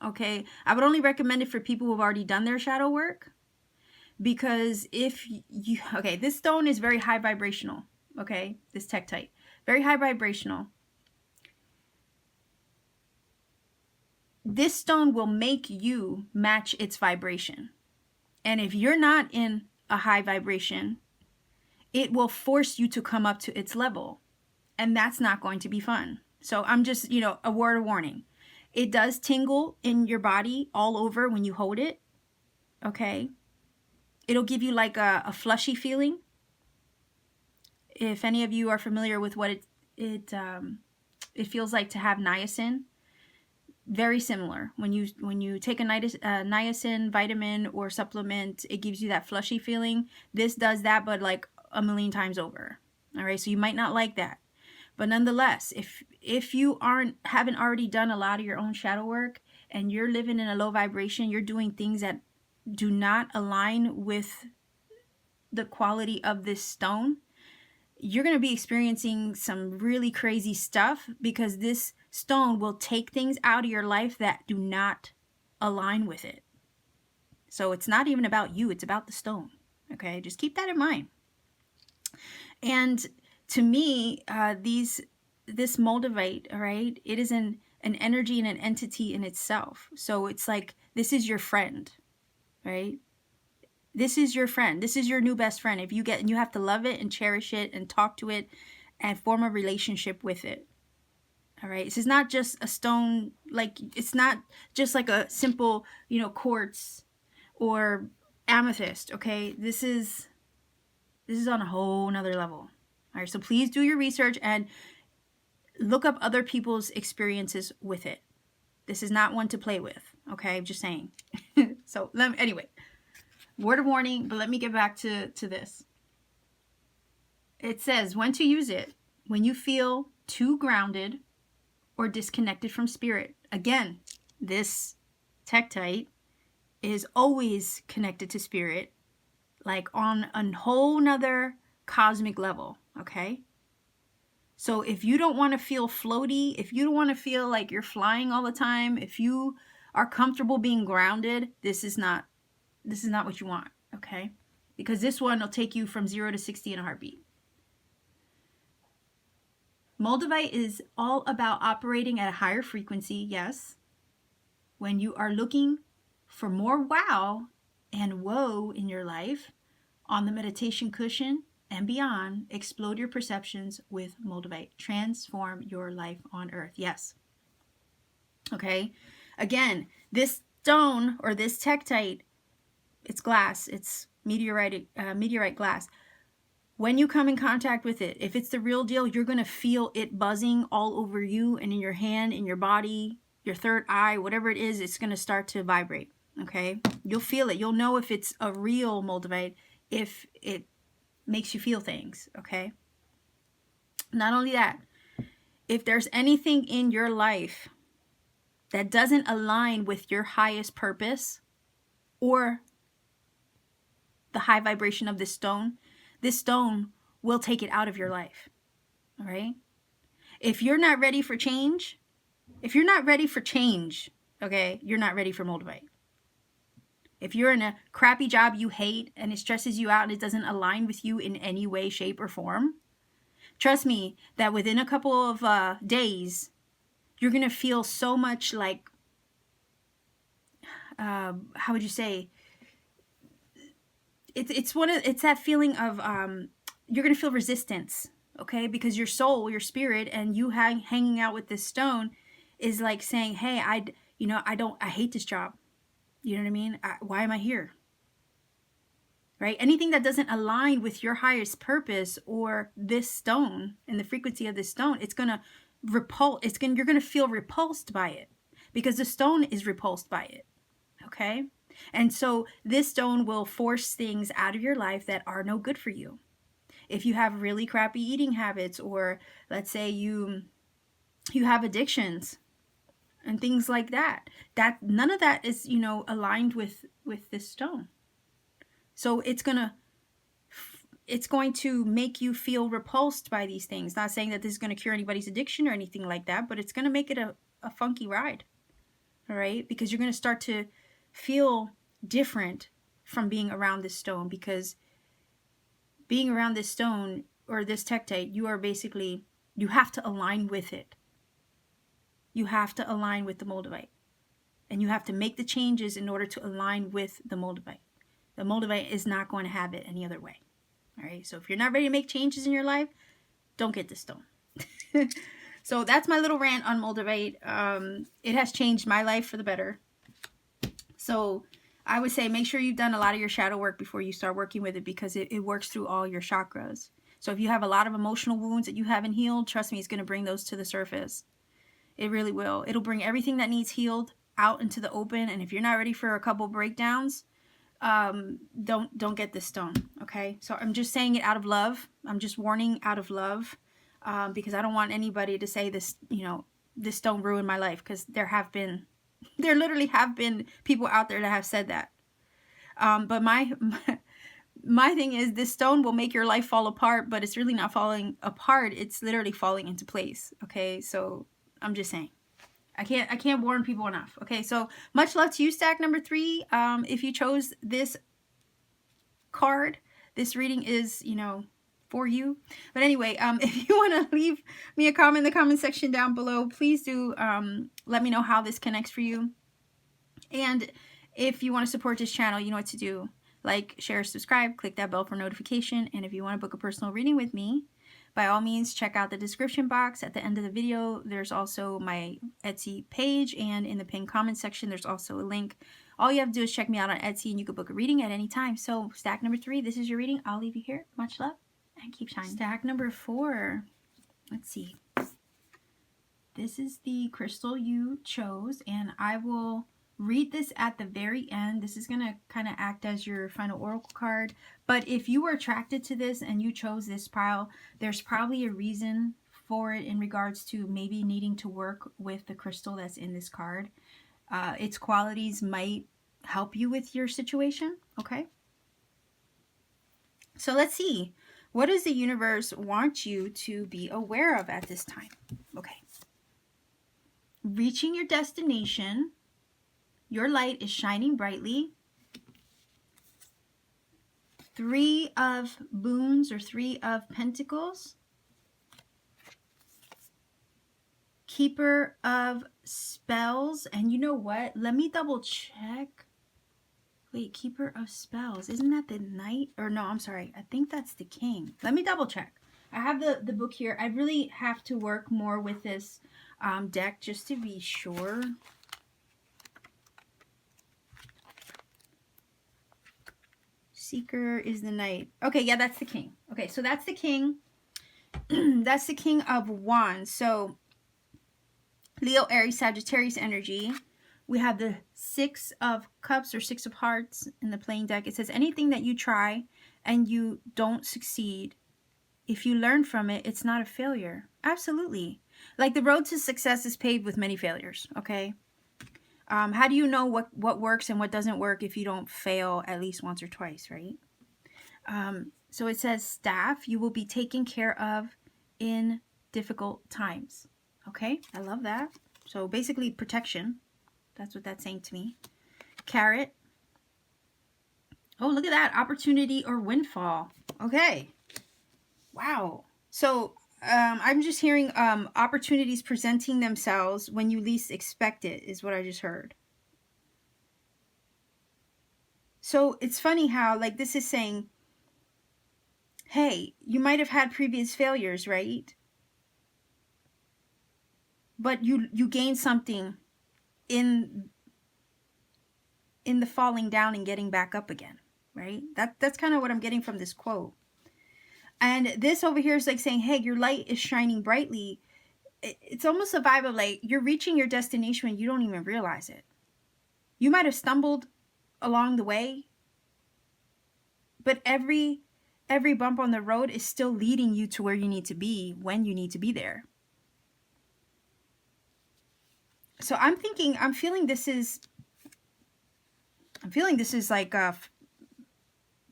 Okay, I would only recommend it for people who have already done their shadow work, because if you, okay, this stone is very high vibrational. Okay, this tektite, very high vibrational. This stone will make you match its vibration, and if you're not in a high vibration, it will force you to come up to its level, and that's not going to be fun. So I'm just, a word of warning. It does tingle in your body all over when you hold it. Okay. It'll give you like a flushy feeling. If any of you are familiar with what it feels like to have niacin, very similar. When you take a niacin vitamin or supplement, it gives you that flushy feeling. This does that, but like a million times over. All right. So you might not like that. But nonetheless, if you haven't already done a lot of your own shadow work and you're living in a low vibration, you're doing things that do not align with the quality of this stone, you're going to be experiencing some really crazy stuff, because this stone will take things out of your life that do not align with it. So it's not even about you, it's about the stone. Okay, just keep that in mind. And to me, this Moldavite, all right, it is an energy and an entity in itself. So it's like, this is your friend, right? This is your friend. This is your new best friend. If you get, and you have to love it and cherish it and talk to it and form a relationship with it. All right. This is not just a stone. Like, it's not just like a simple, quartz or amethyst. Okay. This is on a whole nother level. All right. So please do your research and look up other people's experiences with it. This is not one to play with. Okay. I'm just saying. So anyway. Word of warning, but let me get back to this. It says when to use it. When you feel too grounded or disconnected from spirit. Again, this tektite is always connected to spirit, like on a whole nother cosmic level, okay? So if you don't want to feel floaty, if you don't want to feel like you're flying all the time, if you are comfortable being grounded, this is not what you want, okay? Because this one will take you from 0 to 60 in a heartbeat. Moldavite is all about operating at a higher frequency, yes. When you are looking for more wow and whoa in your life, on the meditation cushion and beyond, explode your perceptions with Moldavite. Transform your life on earth, yes. Okay? Again, this stone or this tektite, it's glass, it's meteorite glass. When you come in contact with it, if it's the real deal, you're going to feel it buzzing all over you and in your hand, in your body, your third eye, whatever it is, it's going to start to vibrate, okay? You'll feel it. You'll know if it's a real Moldavite, if it makes you feel things, okay? Not only that, if there's anything in your life that doesn't align with your highest purpose or the high vibration of this stone will take it out of your life. All right? If you're not ready for change, If you're not ready for change, okay, you're not ready for Moldavite. If you're in a crappy job you hate and it stresses you out and it doesn't align with you in any way, shape, or form, trust me that within a couple of days, you're going to feel so much like, how would you say? It's that feeling of, you're going to feel resistance, okay? Because your soul, your spirit, and you hanging out with this stone is like saying, hey, I hate this job. You know what I mean? Why am I here? Right? Anything that doesn't align with your highest purpose or this stone and the frequency of this stone, it's going to repulse. You're going to feel repulsed by it because the stone is repulsed by it. Okay? And so this stone will force things out of your life that are no good for you. If you have really crappy eating habits, or let's say you have addictions and things like that, none of that is, aligned with this stone. So it's going to make you feel repulsed by these things. Not saying that this is going to cure anybody's addiction or anything like that, but it's going to make it a funky ride. All right? Because you're going to start to feel different from being around this stone, because being around this stone or this tektite, you have to align with it. You have to align with the Moldavite. And you have to make the changes in order to align with the Moldavite. The Moldavite is not going to have it any other way. All right. So if you're not ready to make changes in your life, don't get this stone. So that's my little rant on Moldavite. It has changed my life for the better. So I would say make sure you've done a lot of your shadow work before you start working with it, because it works through all your chakras. So if you have a lot of emotional wounds that you haven't healed, trust me, it's going to bring those to the surface. It really will. It'll bring everything that needs healed out into the open. And if you're not ready for a couple breakdowns, don't get this stone. Okay. So I'm just saying it out of love. I'm just warning out of love, because I don't want anybody to say this, this stone ruined my life, because there literally have been people out there that have said that. But my thing is, this stone will make your life fall apart, but it's really not falling apart. It's literally falling into place. Okay. So I'm just saying, I can't warn people enough. Okay. So much love to you, stack number 3. If you chose this card, this reading is, for you. But anyway, if you want to leave me a comment in the comment section down below, please do let me know how this connects for you. And if you want to support this channel, you know what to do. Like, share, subscribe, click that bell for notification. And if you want to book a personal reading with me, by all means, check out the description box at the end of the video. There's also my Etsy page, and in the pinned comment section, there's also a link. All you have to do is check me out on Etsy, and you can book a reading at any time. So stack number 3, this is your reading. I'll leave you here. Much love and keep shining. Stack number 4. Let's see. This is the crystal you chose, and I will read this at the very end. This is going to kind of act as your final oracle card. But if you were attracted to this and you chose this pile, there's probably a reason for it in regards to maybe needing to work with the crystal that's in this card. Its qualities might help you with your situation. Okay. So let's see. What does the universe want you to be aware of at this time? Okay. Reaching your destination. Your light is shining brightly. 3 of boons, or 3 of pentacles. Keeper of spells. And you know what? Let me double check. Wait, keeper of spells. Isn't that the knight? Or no, I'm sorry. I think that's the king. Let me double check. I have the book here. I really have to work more with this deck just to be sure. Seeker is the knight. Okay, yeah, that's the king. Okay, so that's the king. That's the king of wands. So Leo, Aries, Sagittarius energy. We have the 6 of cups, or 6 of hearts in the playing deck. It says anything that you try and you don't succeed, if you learn from it, it's not a failure. Absolutely. Like, the road to success is paved with many failures. Okay. How do you know what works and what doesn't work if you don't fail at least once or twice, right? So it says, staff, you will be taken care of in difficult times. Okay, I love that. So basically protection. That's what that's saying to me. Carrot. Oh, look at that. Opportunity or windfall. Okay. Wow. So I'm just hearing opportunities presenting themselves when you least expect it is what I just heard. So it's funny how, like, this is saying, hey, you might have had previous failures, right? But you gained something in the falling down and getting back up again, right? That's kind of what I'm getting from this quote. And this over here is like saying, hey, your light is shining brightly. It's almost a vibe of like you're reaching your destination when you don't even realize it. You might have stumbled along the way, but every bump on the road is still leading you to where you need to be when you need to be there. So I'm feeling this is like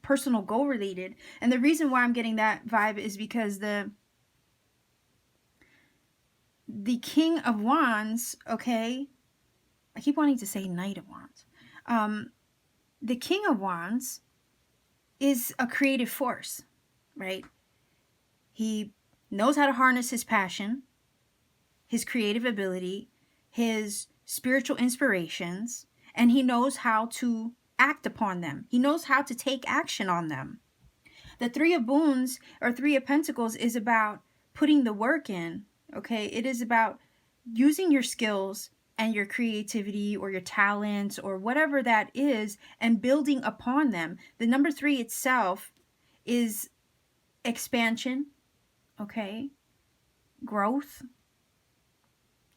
personal goal related. And the reason why I'm getting that vibe is because the King of Wands, okay, I keep wanting to say Knight of Wands. The King of Wands is a creative force, right? He knows how to harness his passion, his creative ability, his spiritual inspirations, and he knows how to act upon them. He knows how to take action on them. The Three of Boons or Three of Pentacles is about putting the work in, okay? It is about using your skills and your creativity or your talents or whatever that is and building upon them. The number 3 itself is expansion, okay? Growth,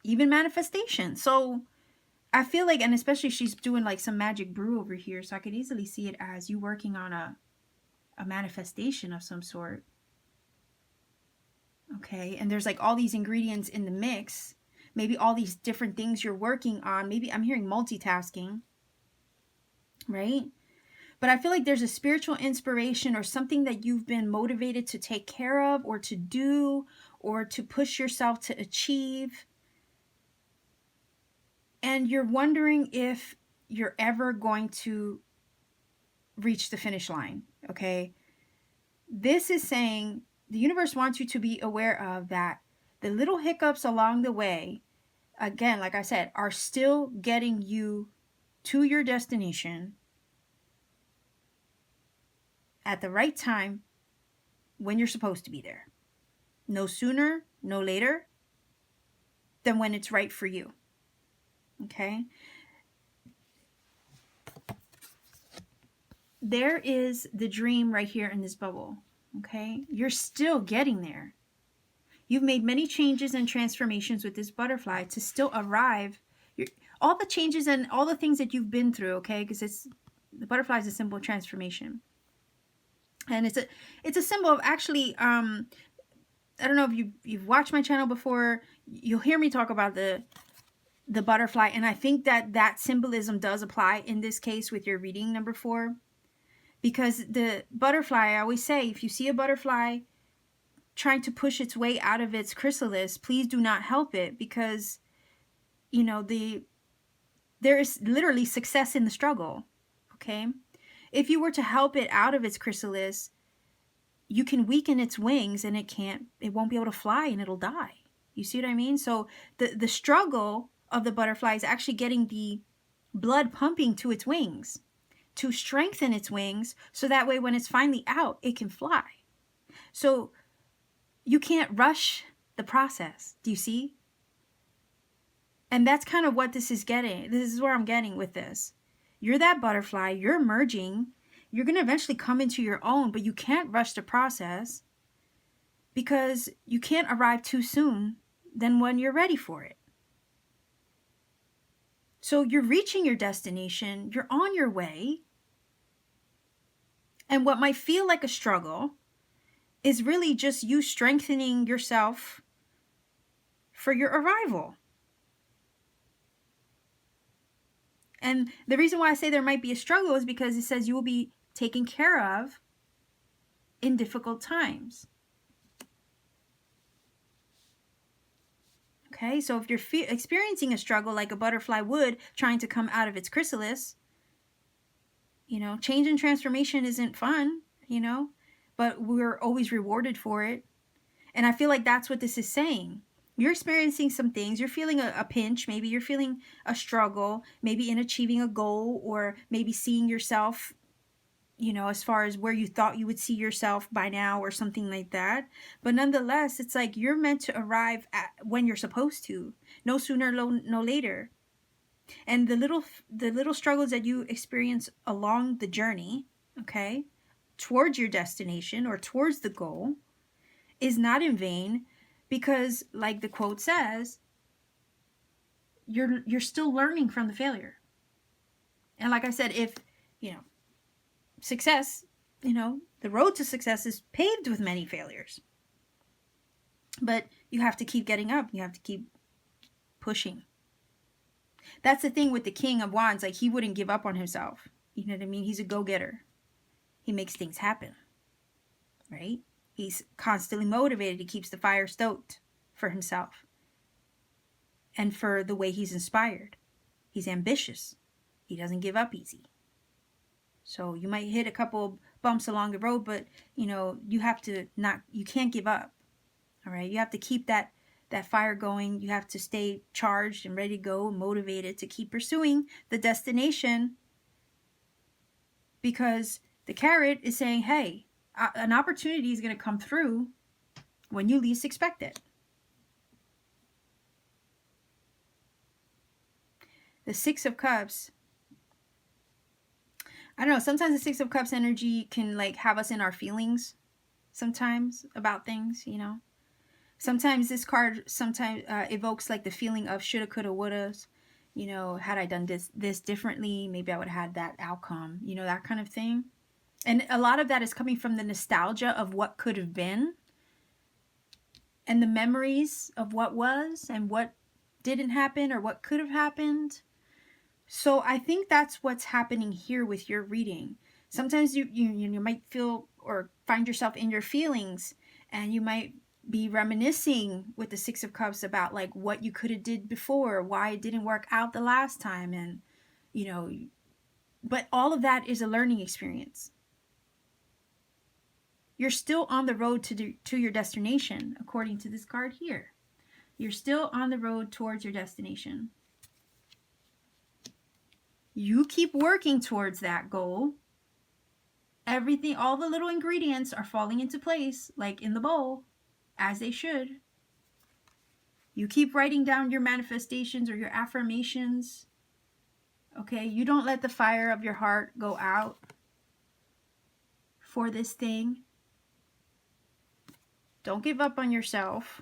even manifestation. So I feel like, and especially she's doing like some magic brew over here, so I could easily see it as you working on a manifestation of some sort. Okay, and there's like all these ingredients in the mix. Maybe all these different things you're working on. Maybe I'm hearing multitasking, right? But I feel like there's a spiritual inspiration or something that you've been motivated to take care of or to do or to push yourself to achieve. And you're wondering if you're ever going to reach the finish line, okay? This is saying the universe wants you to be aware of that the little hiccups along the way, again, like I said, are still getting you to your destination at the right time when you're supposed to be there. No sooner, no later than when it's right for you. Okay? There is the dream right here in this bubble. Okay? You're still getting there. You've made many changes and transformations with this butterfly to still arrive. All the changes and all the things that you've been through, okay? Because the butterfly is a symbol of transformation. And it's a symbol of actually, I don't know if you've watched my channel before. You'll hear me talk about the butterfly. And I think that symbolism does apply in this case with your reading number 4. Because the butterfly, I always say, if you see a butterfly trying to push its way out of its chrysalis, please do not help it, because you know there is literally success in the struggle. Okay, if you were to help it out of its chrysalis, you can weaken its wings and it won't be able to fly and it'll die. You see what I mean? So the struggle of the butterfly is actually getting the blood pumping to its wings to strengthen its wings, so that way when it's finally out, it can fly. So you can't rush the process. Do you see? And that's kind of what this is getting. This is where I'm getting with this. You're that butterfly. You're emerging. You're going to eventually come into your own, but you can't rush the process because you can't arrive too soon than when you're ready for it. So you're reaching your destination. You're on your way. And what might feel like a struggle is really just you strengthening yourself for your arrival. And the reason why I say there might be a struggle is because it says you will be taken care of in difficult times. Okay, so if you're experiencing a struggle like a butterfly would trying to come out of its chrysalis, you know, change and transformation isn't fun, you know, but we're always rewarded for it. And I feel like that's what this is saying. You're experiencing some things. You're feeling a pinch. Maybe you're feeling a struggle, maybe in achieving a goal, or maybe seeing yourself, you know, as far as where you thought you would see yourself by now or something like that. But nonetheless, it's like you're meant to arrive at when you're supposed to, no sooner, no later. And the little struggles that you experience along the journey, okay, towards your destination or towards the goal is not in vain, because like the quote says, you're still learning from the failure. And like I said, if, you know, success, you know, the road to success is paved with many failures. But you have to keep getting up. You have to keep pushing. That's the thing with the King of Wands. Like, he wouldn't give up on himself. You know what I mean? He's a go-getter. He makes things happen. Right? He's constantly motivated. He keeps the fire stoked for himself. And for the way he's inspired. He's ambitious. He doesn't give up easy. So you might hit a couple bumps along the road, but, you know, you can't give up. All right? You have to keep that fire going. You have to stay charged and ready to go, motivated to keep pursuing the destination, because the carrot is saying, hey, an opportunity is going to come through when you least expect it. The Six of Cups. I don't know. Sometimes the Six of Cups energy can like have us in our feelings sometimes about things, you know. Sometimes this card evokes like the feeling of shoulda, coulda, wouldas. You know, had I done this differently, maybe I would have had that outcome. You know, that kind of thing. And a lot of that is coming from the nostalgia of what could have been. And the memories of what was and what didn't happen or what could have happened. So I think that's what's happening here with your reading. Sometimes you might feel or find yourself in your feelings, and you might be reminiscing with the Six of Cups about like what you could have did before, why it didn't work out the last time, and you know, but all of that is a learning experience. You're still on the road to your destination, according to this card here. You're still on the road towards your destination. You keep working towards that goal. Everything, all the little ingredients are falling into place, like in the bowl, as they should. You keep writing down your manifestations or your affirmations. Okay, you don't let the fire of your heart go out for this thing. Don't give up on yourself.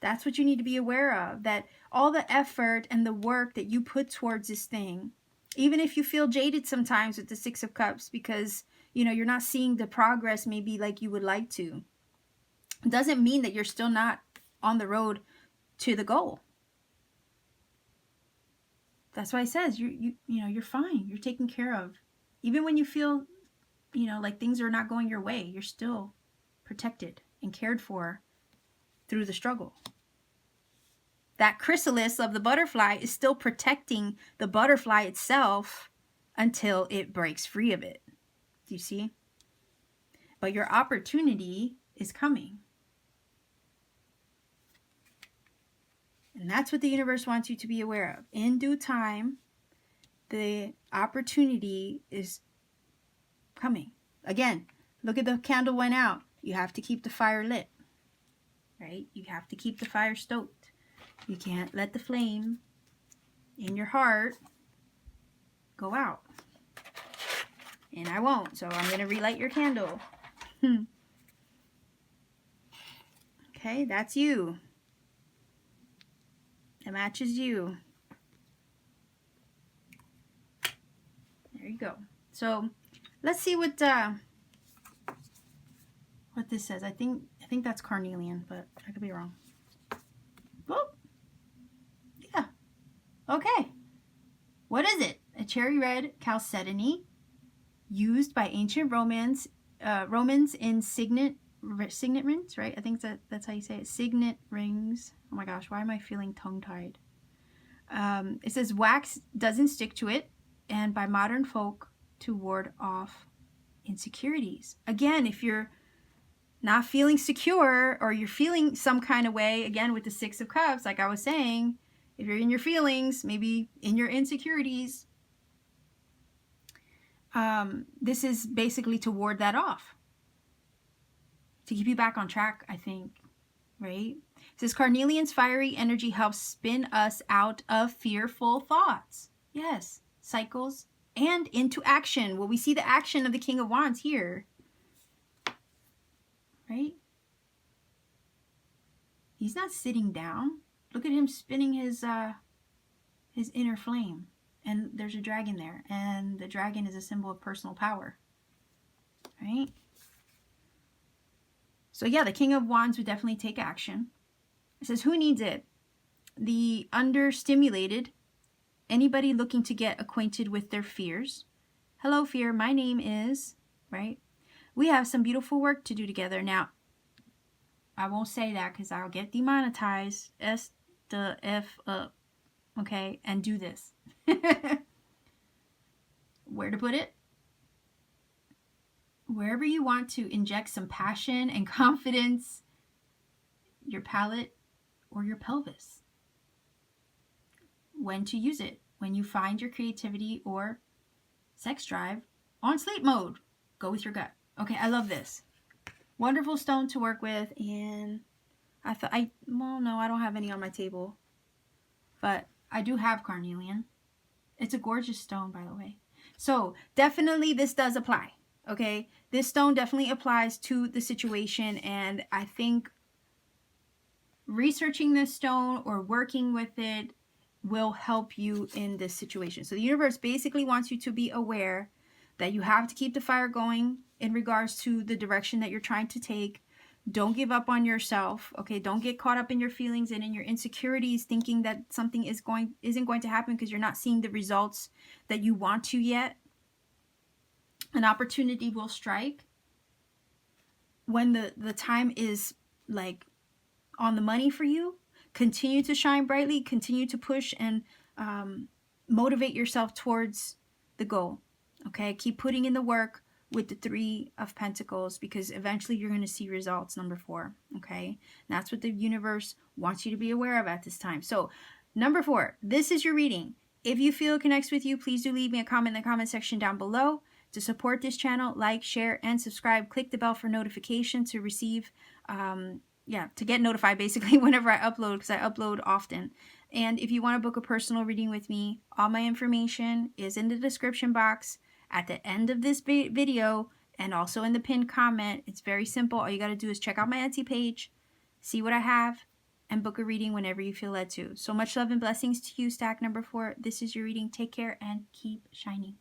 That's what you need to be aware of, that all the effort and the work that you put towards this thing, even if you feel jaded sometimes with the Six of Cups because, you know, you're not seeing the progress maybe like you would like to, it doesn't mean that you're still not on the road to the goal. That's why it says you know, you're fine. You're taken care of. Even when you feel, you know, like things are not going your way, you're still protected and cared for through the struggle. That chrysalis of the butterfly is still protecting the butterfly itself until it breaks free of it. Do you see? But your opportunity is coming. And that's what the universe wants you to be aware of. In due time, the opportunity is coming. Again, look at the candle went out. You have to keep the fire lit. Right? You have to keep the fire stoked. You can't let the flame in your heart go out. And I won't. So I'm going to relight your candle. Okay, that's you. It matches you. There you go. So let's see what this says. I think that's carnelian, but I could be wrong. Oh, yeah. Okay. What is it? A cherry red chalcedony used by ancient Romans in signet signet rings, right? I think that's how you say it. Signet rings. Oh my gosh, why am I feeling tongue-tied? It says wax doesn't stick to it, and by modern folk to ward off insecurities. Again, if you're not feeling secure or you're feeling some kind of way, again with the Six of Cups, like I was saying, if you're in your feelings, maybe in your insecurities, this is basically to ward that off, to keep you back on track, I think, right? It says carnelian's fiery energy helps spin us out of fearful thoughts. Yes, cycles and into action. Well, we see the action of the King of Wands here, right? He's not sitting down. Look at him spinning his inner flame. And there's a dragon there. And the dragon is a symbol of personal power, right? So yeah, the King of Wands would definitely take action. It says, who needs it? The understimulated, anybody looking to get acquainted with their fears. Hello, fear. My name is, right? We have some beautiful work to do together. Now, I won't say that because I'll get demonetized. S the F up. Okay? And do this. Where to put it? Wherever you want to inject some passion and confidence, your palate or your pelvis. When to use it. When you find your creativity or sex drive on sleep mode. Go with your gut. Okay, I love this. Wonderful stone to work with, and well, no, I don't have any on my table, but I do have carnelian. It's a gorgeous stone, by the way. So definitely this does apply, okay? This stone definitely applies to the situation, and I think researching this stone or working with it will help you in this situation. So the universe basically wants you to be aware that you have to keep the fire going in regards to the direction that you're trying to take. Don't give up on yourself, okay? Don't get caught up in your feelings and in your insecurities thinking that something isn't going to happen because you're not seeing the results that you want to yet. An opportunity will strike when the time is like on the money for you. Continue to shine brightly, continue to push and motivate yourself towards the goal, okay? Keep putting in the work with the Three of Pentacles, because eventually you're going to see results, number 4, okay? And that's what the universe wants you to be aware of at this time. So, number 4, this is your reading. If you feel it connects with you, please do leave me a comment in the comment section down below. To support this channel, like, share, and subscribe. Click the bell for notification to receive, to get notified basically whenever I upload, because I upload often. And if you want to book a personal reading with me, all my information is in the description box at the end of this video and also in the pinned comment. It's very simple. All you got to do is check out my Etsy page, see what I have, and book a reading whenever you feel led to. So much love and blessings to you, stack number 4. This is your reading. Take care and keep shining.